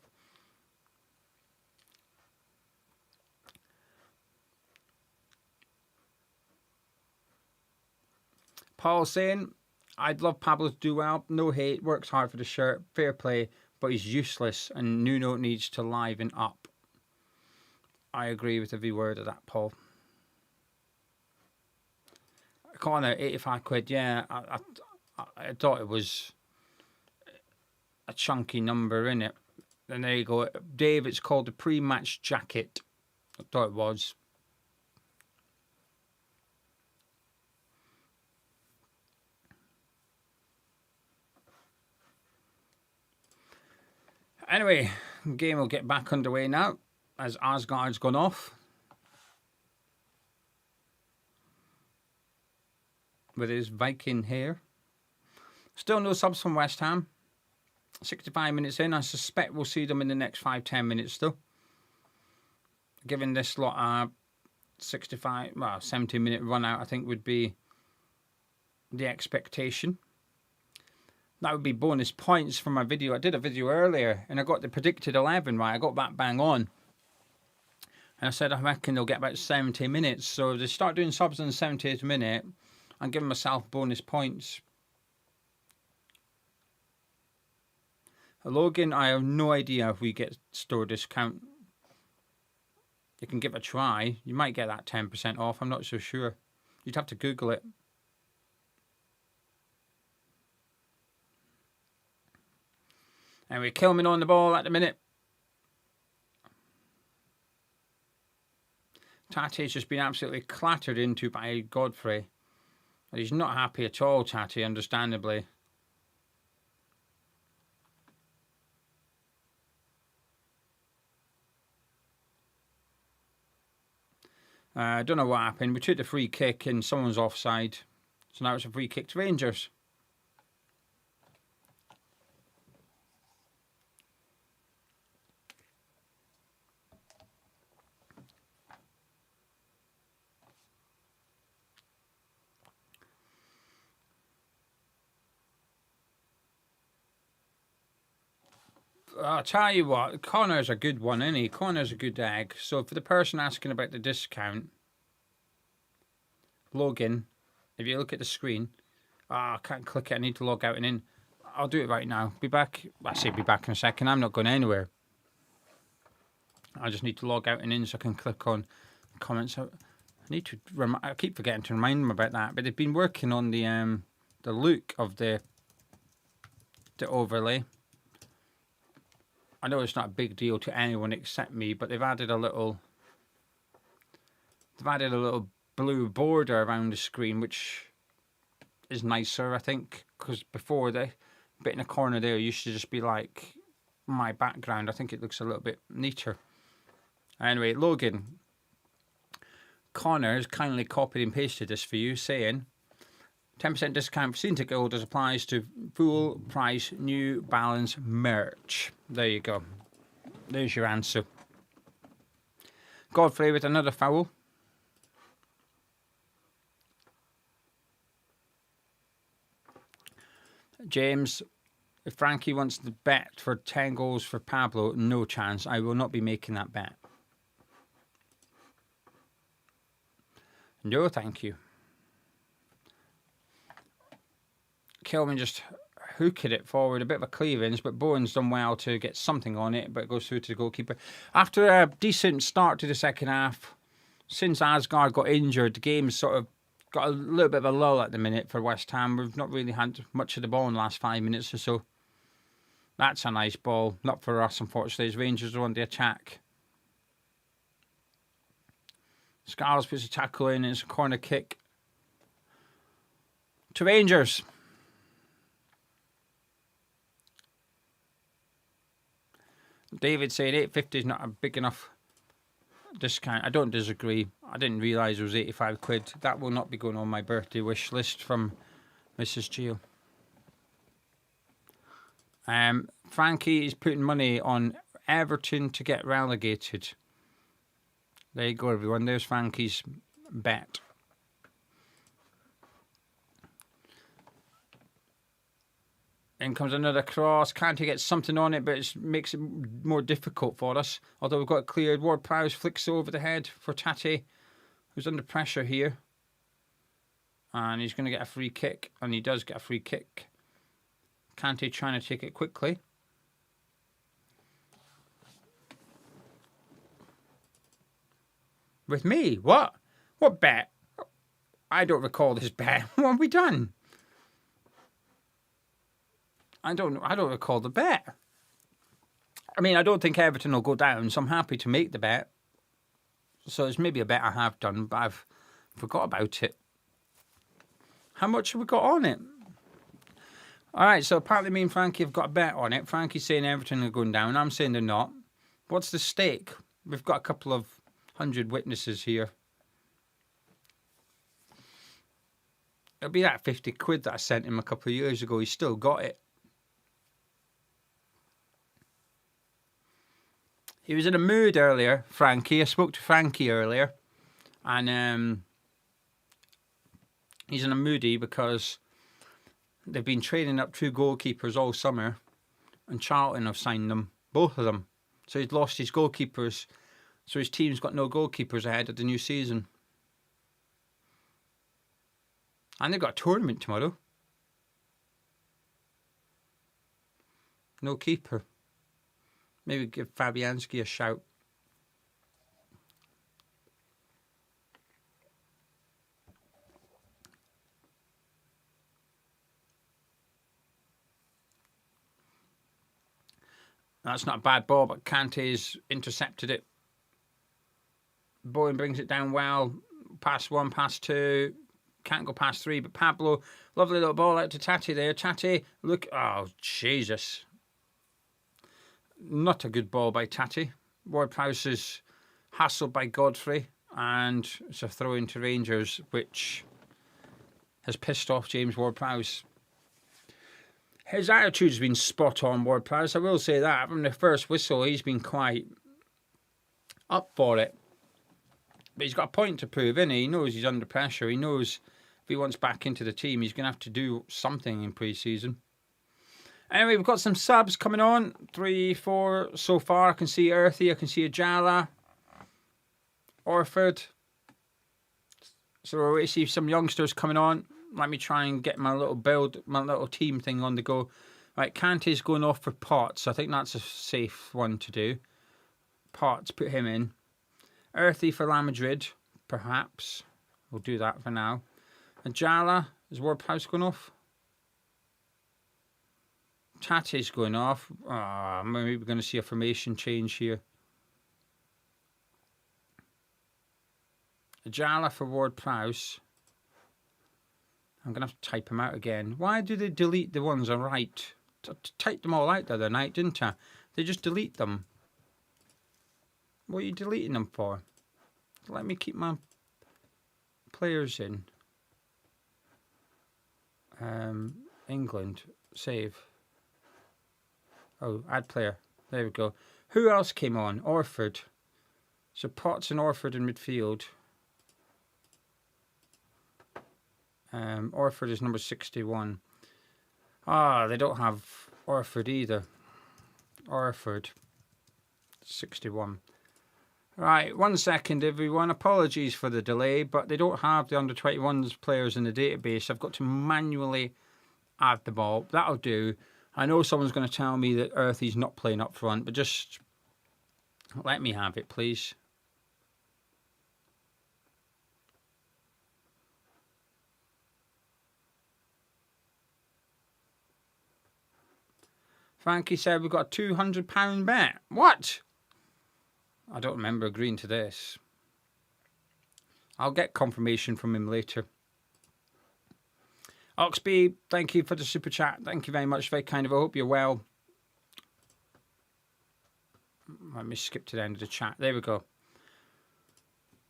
Paul saying, I'd love Pablo to do well. No hate. Works hard for the shirt. Fair play. But he's useless and Nuno needs to liven up. I agree with every word of that, Paul. Corner, 85 quid. Yeah, I thought it was a chunky number, innit? And there you go. Dave, it's called the pre-match jacket. I thought it was. Anyway, the game will get back underway now as Asgard's gone off. With his Viking hair. Still no subs from West Ham. 65 minutes in. I suspect we'll see them in the next 5-10 minutes though. Given this lot a 70-minute run out, I think would be the expectation. That would be bonus points for my video. I did a video earlier and I got the predicted 11 right. I got that bang on. And I said I reckon they'll get about 70 minutes. So if they start doing subs in the 70th minute, I'm giving myself bonus points. Logan, I have no idea if we get store discount. You can give it a try. You might get that 10% off. I'm not so sure. You'd have to Google it. Anyway, Kilman on the ball at the minute. Tate's just been absolutely clattered into by Godfrey. He's not happy at all, Tate, understandably. I don't know what happened. We took the free kick and someone's offside. So now it's a free kick to Rangers. I'll tell you what, Connor's a good one, isn't he? Connor's a good egg. So for the person asking about the discount, Logan, if you look at the screen, I can't click it, I need to log out and in. I'll do it right now. Be back, I say be back in a second, I'm not going anywhere. I just need to log out and in so I can click on comments. I need to, I keep forgetting to remind them about that, but they've been working on the look of the overlay. I know it's not a big deal to anyone except me, but they've added a little blue border around the screen, which is nicer, I think, because before the bit in the corner there used to just be like my background. I think it looks a little bit neater. Anyway, Logan, Connor's kindly copied and pasted this for you, saying 10% discount for season ticket holders applies to full price New Balance merch. There you go. There's your answer. Godfrey with another foul. James, if Frankie wants to bet for 10 goals for Pablo, no chance. I will not be making that bet. No, thank you. Kilman just hooked it forward, a bit of a cleavage, but Bowen's done well to get something on it, but it goes through to the goalkeeper. After a decent start to the second half, since Asgard got injured, the game's sort of got a little bit of a lull at the minute for West Ham. We've not really had much of the ball in the last 5 minutes or so. That's a nice ball. Not for us, unfortunately, as Rangers are on the attack. Scarles puts a tackle in, and it's a corner kick to Rangers. David said 850 is not a big enough discount. I don't disagree. I didn't realise it was 85 quid. That will not be going on my birthday wish list from Mrs. Gio. Frankie is putting money on Everton to get relegated. There you go, everyone. There's Frankie's bet. In comes another cross. Kante gets something on it, but it makes it more difficult for us. Although we've got it cleared. Ward-Prowse flicks over the head for Tati, who's under pressure here. And he's going to get a free kick. And he does get a free kick. Kante trying to take it quickly. With me? What? What bet? I don't recall this bet. What have we done? I don't recall the bet. I mean, I don't think Everton will go down, so I'm happy to make the bet. So it's maybe a bet I have done, but I've forgot about it. How much have we got on it? All right, so apparently me and Frankie have got a bet on it. Frankie's saying Everton are going down. I'm saying they're not. What's the stake? We've got a couple of 100 witnesses here. It'll be that 50 quid that I sent him a couple of years ago. He's still got it. He was in a mood earlier, Frankie. I spoke to Frankie earlier. And he's in a moody because they've been training up 2 goalkeepers all summer. And Charlton have signed them, both of them. So he's lost his goalkeepers. So his team's got no goalkeepers ahead of the new season. And they've got a tournament tomorrow. No keeper. Maybe give Fabianski a shout. That's not a bad ball, but Kante's intercepted it. Bowen brings it down well. Pass 1, pass 2. Can't go past 3, but Pablo, lovely little ball out to Tati there. Tati, look, oh, Jesus. Not a good ball by Tati. Ward-Prowse is hassled by Godfrey, and it's a throw into Rangers, which has pissed off James Ward-Prowse. His attitude's been spot on, Ward-Prowse. I will say that. From the first whistle, he's been quite up for it. But he's got a point to prove, innit? He knows he's under pressure. He knows if he wants back into the team, he's going to have to do something in pre-season. Anyway, we've got some subs coming on. 3, 4 so far. I can see Earthy. I can see Ajala. Orford. So we're waiting to see some youngsters coming on. Let me try and get my little team thing on the go. Right, Kante's going off for Potts. I think that's a safe one to do. Potts, put him in. Earthy for La Madrid, perhaps. We'll do that for now. Ajala, is Ward-Prowse going off? Tati's going off. Maybe we're going to see a formation change here. Ajala for Ward-Prowse. I'm going to have to type them out again. Why do they delete the ones I write? I typed them all out the other night, didn't I? They just delete them. What are you deleting them for? Let me keep my players in. England. Save. Oh, add player. There we go. Who else came on? Orford. So Potts and Orford in midfield. Orford is number 61. They don't have Orford either. Orford. 61. Right, 1 second everyone. Apologies for the delay, but they don't have the under-21s players in the database. I've got to manually add them all. That'll do. I know someone's going to tell me that Earthy's not playing up front, but just let me have it, please. Frankie said we've got a £200 bet. What? I don't remember agreeing to this. I'll get confirmation from him later. Oxby, thank you for the super chat. Thank you very much. Very kind of. I hope you're well. Let me skip to the end of the chat. There we go.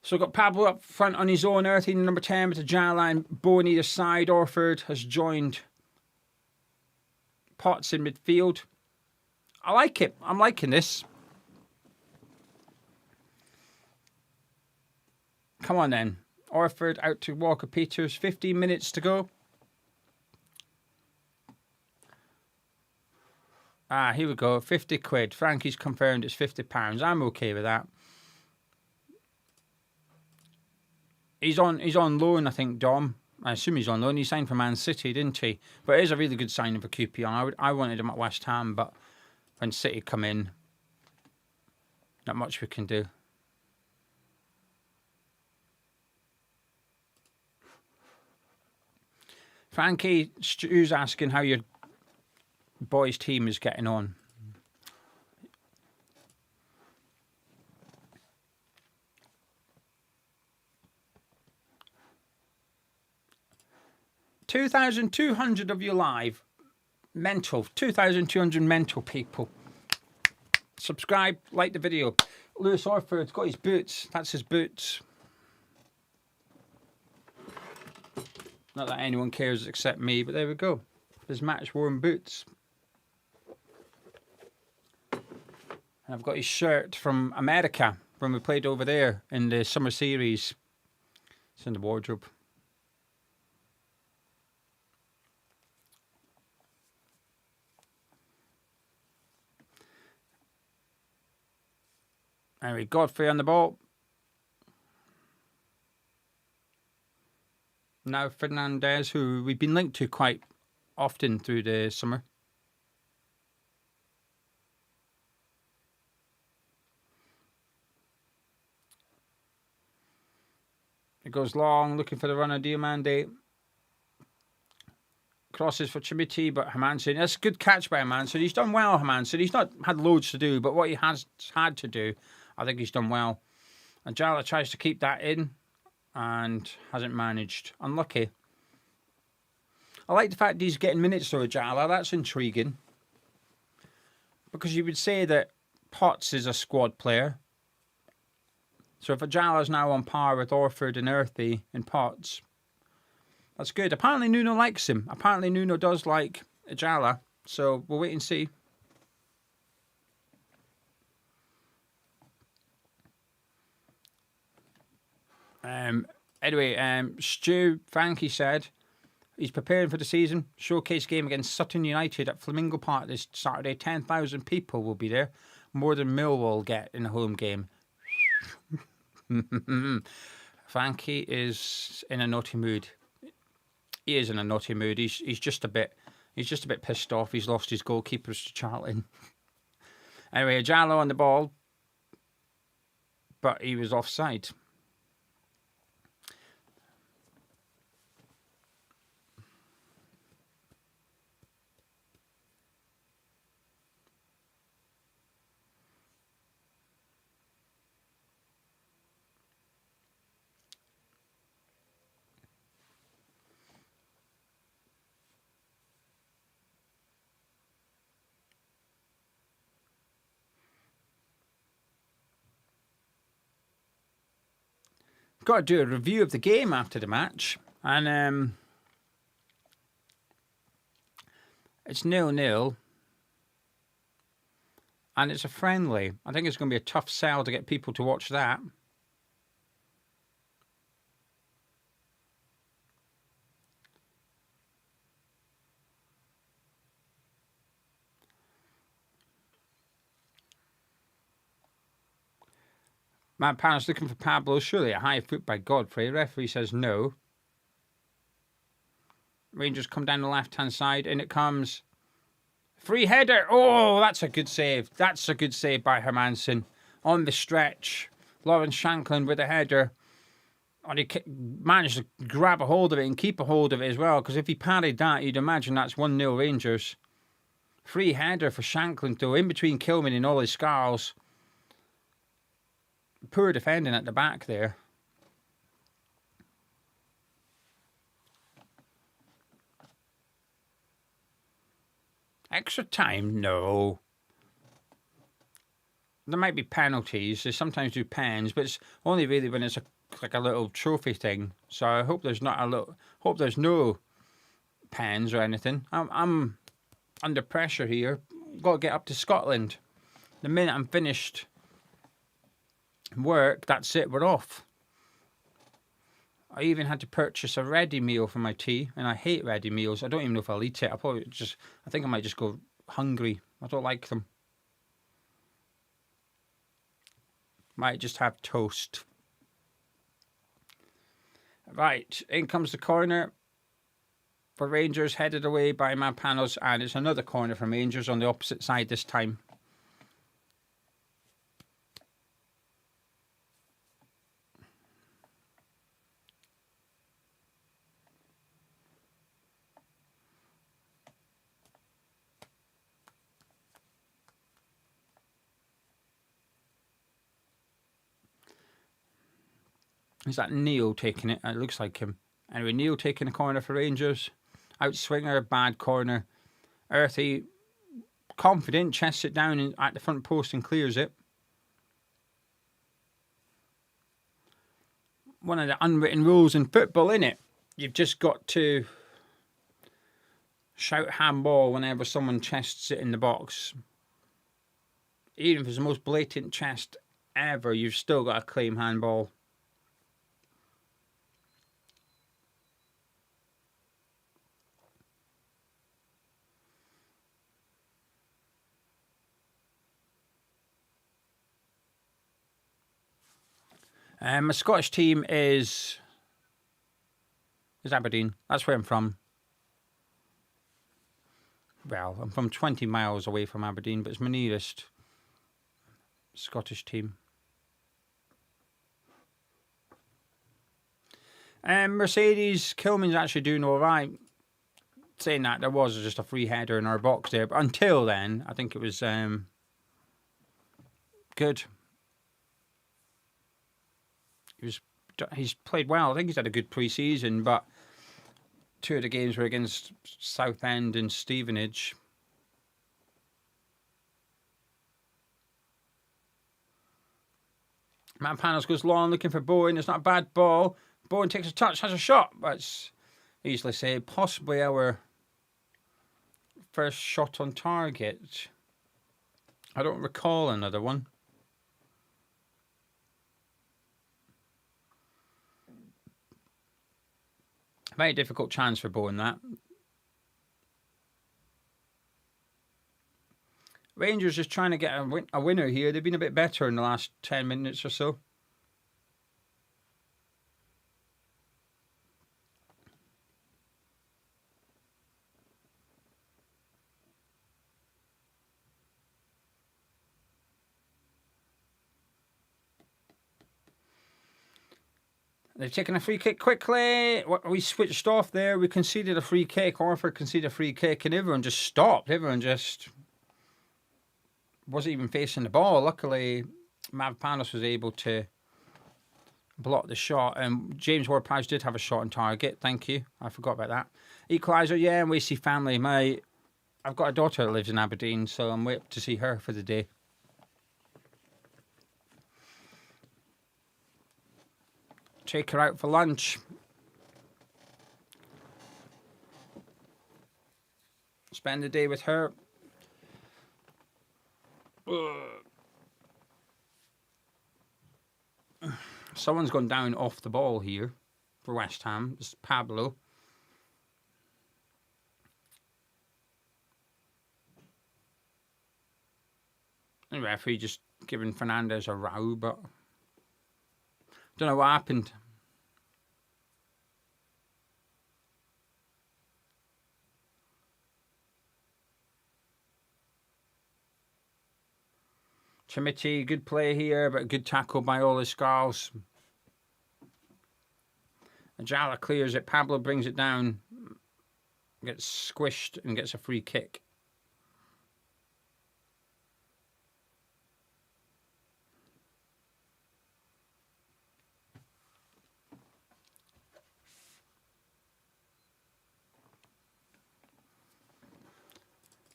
So we've got Pablo up front on his own. Earthy number 10 with Ajala and Bowen either side. Orford has joined Potts in midfield. I like it. I'm liking this. Come on then. Orford out to Walker Peters. 15 minutes to go. Ah, here we go. 50 quid. Frankie's confirmed it's £50. I'm okay with that. He's on loan, I think, Dom. I assume he's on loan. He signed for Man City, didn't he? But it is a really good signing for QPR. I wanted him at West Ham, but when City come in, not much we can do. Frankie, Stu's asking how your boys' team is getting on. $2,200 of you live. Mental. 2,200 mental people. Subscribe, like the video. Lewis Orford's got his boots. That's his boots. Not that anyone cares except me, but there we go. His match-worn boots. And I've got his shirt from America, when we played over there in the summer series. It's in the wardrobe. Anyway, Godfrey on the ball. Now Fernandez, who we've been linked to quite often through the summer. It goes long, looking for the runner, Diomande. Crosses for Chimiti, but Hermansen. That's a good catch by Hermansen. He's done well, Hermansen. He's not had loads to do, but what he has had to do, I think he's done well. And Jala tries to keep that in and hasn't managed. Unlucky. I like the fact he's getting minutes though, Jala. That's intriguing. Because you would say that Potts is a squad player. So if Ajala's now on par with Orford and Earthy and Potts, that's good. Apparently Nuno likes him. Apparently Nuno does like Ajala. So we'll wait and see. Anyway, Stu, Frankie said he's preparing for the season. Showcase game against Sutton United at Flamingo Park this Saturday. 10,000 people will be there. More than Millwall get in a home game. Frankie is in a naughty mood. He is in a naughty mood. He's just a bit pissed off. He's lost his goalkeepers to Charlton. Anyway, Ajalo on the ball, but he was offside. Got to do a review of the game after the match, and it's 0-0, and it's a friendly. I think it's going to be a tough sell to get people to watch that. Matt Paris looking for Pablo. Surely a high foot by Godfrey. Referee says no. Rangers come down the left-hand side. And it comes. Free header. Oh, that's a good save. That's a good save by Hermansen. On the stretch. Lawrence Shanklin with a header. And he managed to grab a hold of it and keep a hold of it as well. Because if he parried that, you'd imagine that's 1-0 Rangers. Free header for Shanklin, though. In between Kilman and Ollie Scarles. Poor defending at the back there. Extra time? No. There might be penalties. They sometimes do pens, but it's only really when it's like a little trophy thing. So I hope there's no pens or anything. I'm under pressure here. Got to get up to Scotland. The minute I'm finished work, that's it, we're off. I even had to purchase a ready meal for my tea, and I hate ready meals. I don't even know if I'll eat it. I think I might just go hungry. I don't like them. Might just have toast. Right, in comes the corner for Rangers, headed away by man panels, and it's another corner from Rangers on the opposite side this time. Is that Neil taking it? It looks like him. Anyway, Neil taking a corner for Rangers. Outswinger, bad corner. Earthy, confident, chests it down at the front post and clears it. One of the unwritten rules in football, innit? You've just got to shout handball whenever someone chests it in the box. Even if it's the most blatant chest ever, you've still got to claim handball. My Scottish team is Aberdeen. That's where I'm from. Well, I'm from 20 miles away from Aberdeen, but it's my nearest Scottish team. Mercedes, Kilman's actually doing all right. Saying that, there was just a free header in our box there, but until then, I think it was good. He's played well. I think he's had a good pre-season, but 2 of the games were against Southend and Stevenage. Man Panels goes long, looking for Bowen. It's not a bad ball. Bowen takes a touch, has a shot, but it's easily saved. Possibly our first shot on target. I don't recall another one. Very difficult chance for Bowen, that. Rangers just trying to get a winner here. They've been a bit better in the last 10 minutes or so. They've taken a free kick quickly. We switched off there. We conceded a free kick. Orford conceded a free kick, and everyone just stopped. Everyone just wasn't even facing the ball. Luckily, Mavpanos was able to block the shot. And James Ward-Prowse did have a shot on target. Thank you. I forgot about that. Equaliser, yeah, and we see family. I've got a daughter that lives in Aberdeen, so I'm waiting to see her for the day. Take her out for lunch. Spend the day with her. Someone's gone down off the ball here for West Ham. It's Pablo. The referee just giving Fernandez a row, but don't know what happened. Chimiti, good play here, but a good tackle by Ola Scarls. Ajala clears it. Pablo brings it down. Gets squished and gets a free kick.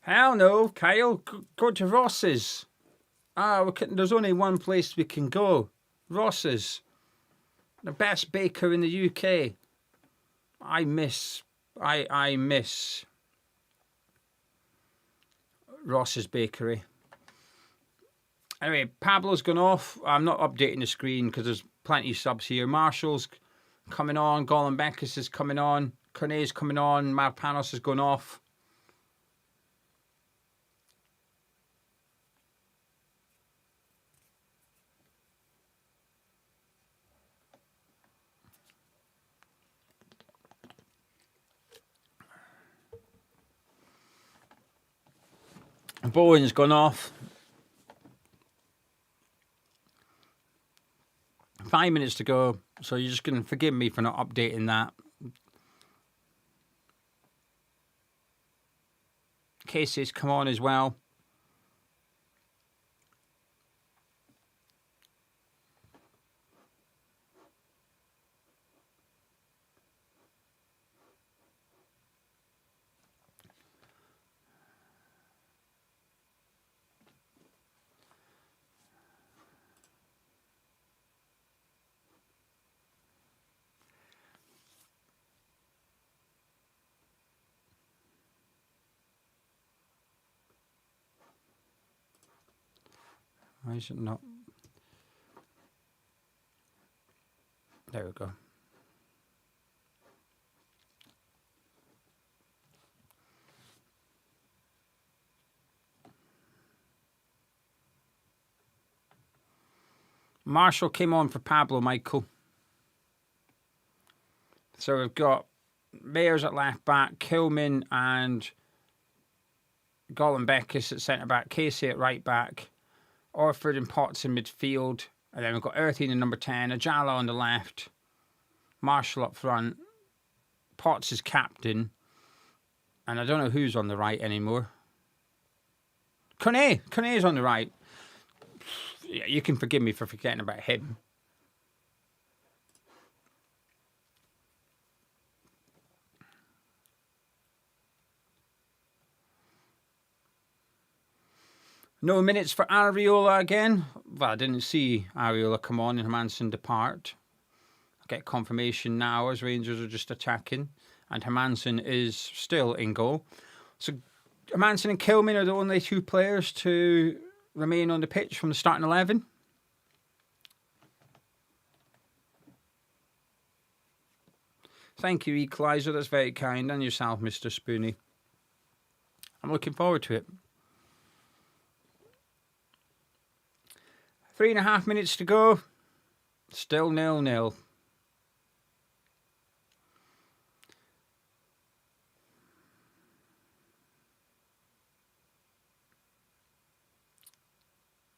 Hell no, Kyle. Go to Ross's. There's only one place we can go. Ross's. The best baker in the UK. I miss Ross's Bakery. Anyway, Pablo's gone off. I'm not updating the screen because there's plenty of subs here. Marshall's coming on. Golan Beckis is coming on. Cornet's coming on. Marpanos is going off. Bowen's gone off. 5 minutes to go, so you're just going to forgive me for not updating that. Casey's come on as well. Why is it not? There we go. Marshall came on for Pablo Michael. So we've got Mayers at left back, Kilman and Golan Beckis at centre back, Casey at right back, Orford and Potts in midfield, and then we've got Earthy in number 10, Ajala on the left, Marshall up front, Potts is captain, and I don't know who's on the right anymore. Cornet's on the right. Yeah, you can forgive me for forgetting about him. No minutes for Areola again. Well, I didn't see Areola come on and Hermansen depart. I get confirmation now as Rangers are just attacking. And Hermansen is still in goal. So Hermansen and Kilman are the only two players to remain on the pitch from the starting 11. Thank you, Equaliser. That's very kind. And yourself, Mr. Spoonie. I'm looking forward to it. 3.5 minutes to go. Still 0-0.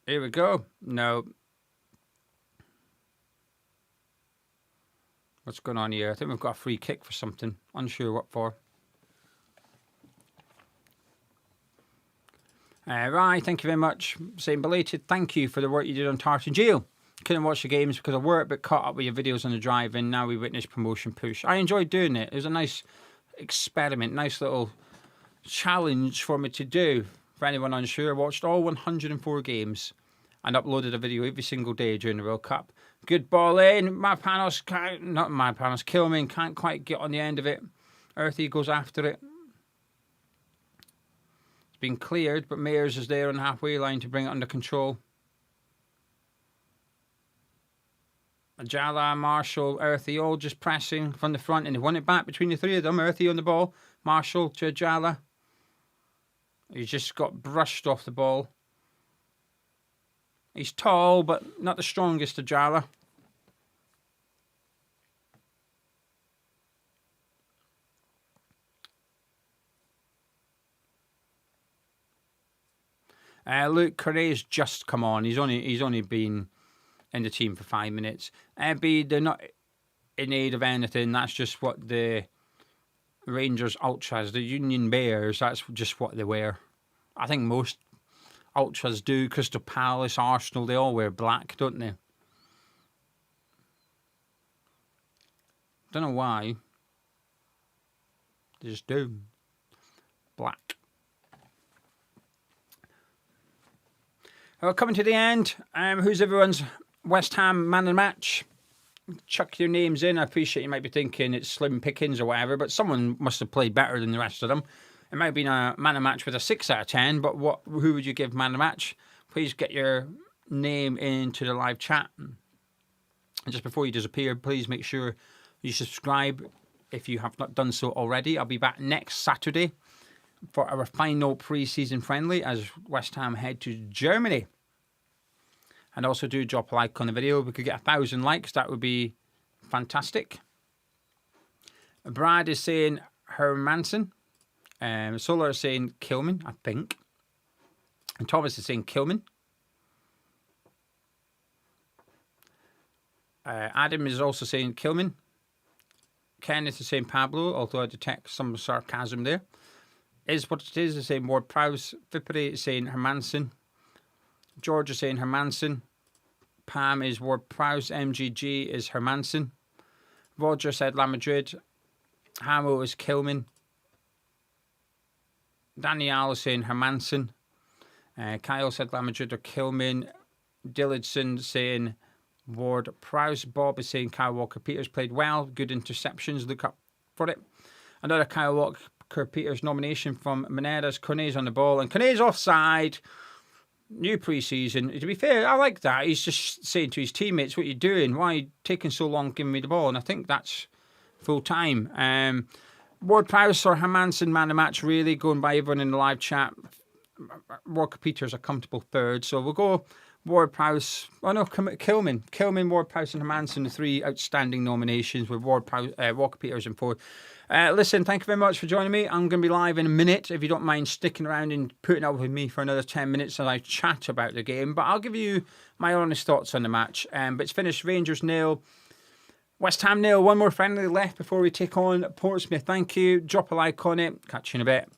Here we go. No. What's going on here? I think we've got a free kick for something. Unsure what for. Right, thank you very much. Saying belated thank you for the work you did on Tartan Jail. Couldn't watch the games because of work, but caught up with your videos on the drive-in. Now we witnessed promotion push. I enjoyed doing it. It was a nice experiment, nice little challenge for me to do. For anyone unsure, I watched all 104 games and uploaded a video every single day during the World Cup. Good ball in. Kilman can't quite get on the end of it. Earthy goes after it. Been cleared, but Mayers is there on the halfway line to bring it under control. Ajala, Marshall, Earthy all just pressing from the front, and they won it back between the three of them. Earthy on the ball, Marshall to Ajala. He's just got brushed off the ball. He's tall, but not the strongest, Ajala. Luke Correa's just come on. He's only been in the team for 5 minutes. They're not in need of anything. That's just what the Rangers Ultras, the Union Bears, that's just what they wear. I think most Ultras do. Crystal Palace, Arsenal, they all wear black, don't they? Don't know why. They just do. Black. Well, coming to the end, who's everyone's West Ham man of the match? Chuck your names in. I appreciate you might be thinking it's slim pickings or whatever, but someone must have played better than the rest of them. It might have been a man of the match with a 6 out of 10, but who would you give man of the match? Please get your name into the live chat. And just before you disappear, please make sure You subscribe if you have not done so already. I'll be back next Saturday for our final pre-season friendly as West Ham head to Germany. And also do drop a like on the video. If we could get 1,000 likes, that would be fantastic. Brad is saying Hermansen. Solar is saying Kilman, I think. And Thomas is saying Kilman. Adam is also saying Kilman. Kenneth is saying Pablo, although I detect some sarcasm there. Is what it is saying Ward Prowse. Vipere is saying Hermansen. George is saying Hermansen. Pam is Ward Prowse. MGG is Hermansen. Roger said La Madrid. Hamo is Kilman. Danielle is saying Hermansen. Kyle said La Madrid or Kilman. Dillidson saying Ward Prowse. Bob is saying Kyle Walker-Peters played well. Good interceptions. Look up for it. Another Kyle Walker-Peters nomination from Menedas. Kone's on the ball. And Kone's offside. New pre-season. To be fair, I like that. He's just saying to his teammates, what are you doing? Why are you taking so long giving me the ball? And I think that's full time. Ward Prowse or Hermansen man of the match, really, going by everyone in the live chat. Walker-Peters a comfortable third. So we'll go Ward Prowse. Oh no, Kilman. Kilman, Ward Prowse and Hermansen, the three outstanding nominations with Walker-Peters in fourth. Listen, thank you very much for joining me. I'm going to be live in a minute, if you don't mind sticking around and putting up with me for another 10 minutes as I chat about the game. But I'll give you my honest thoughts on the match. But it's finished Rangers 0, West Ham 0. One more friendly left before we take on Portsmouth. Thank you. Drop a like on it. Catch you in a bit.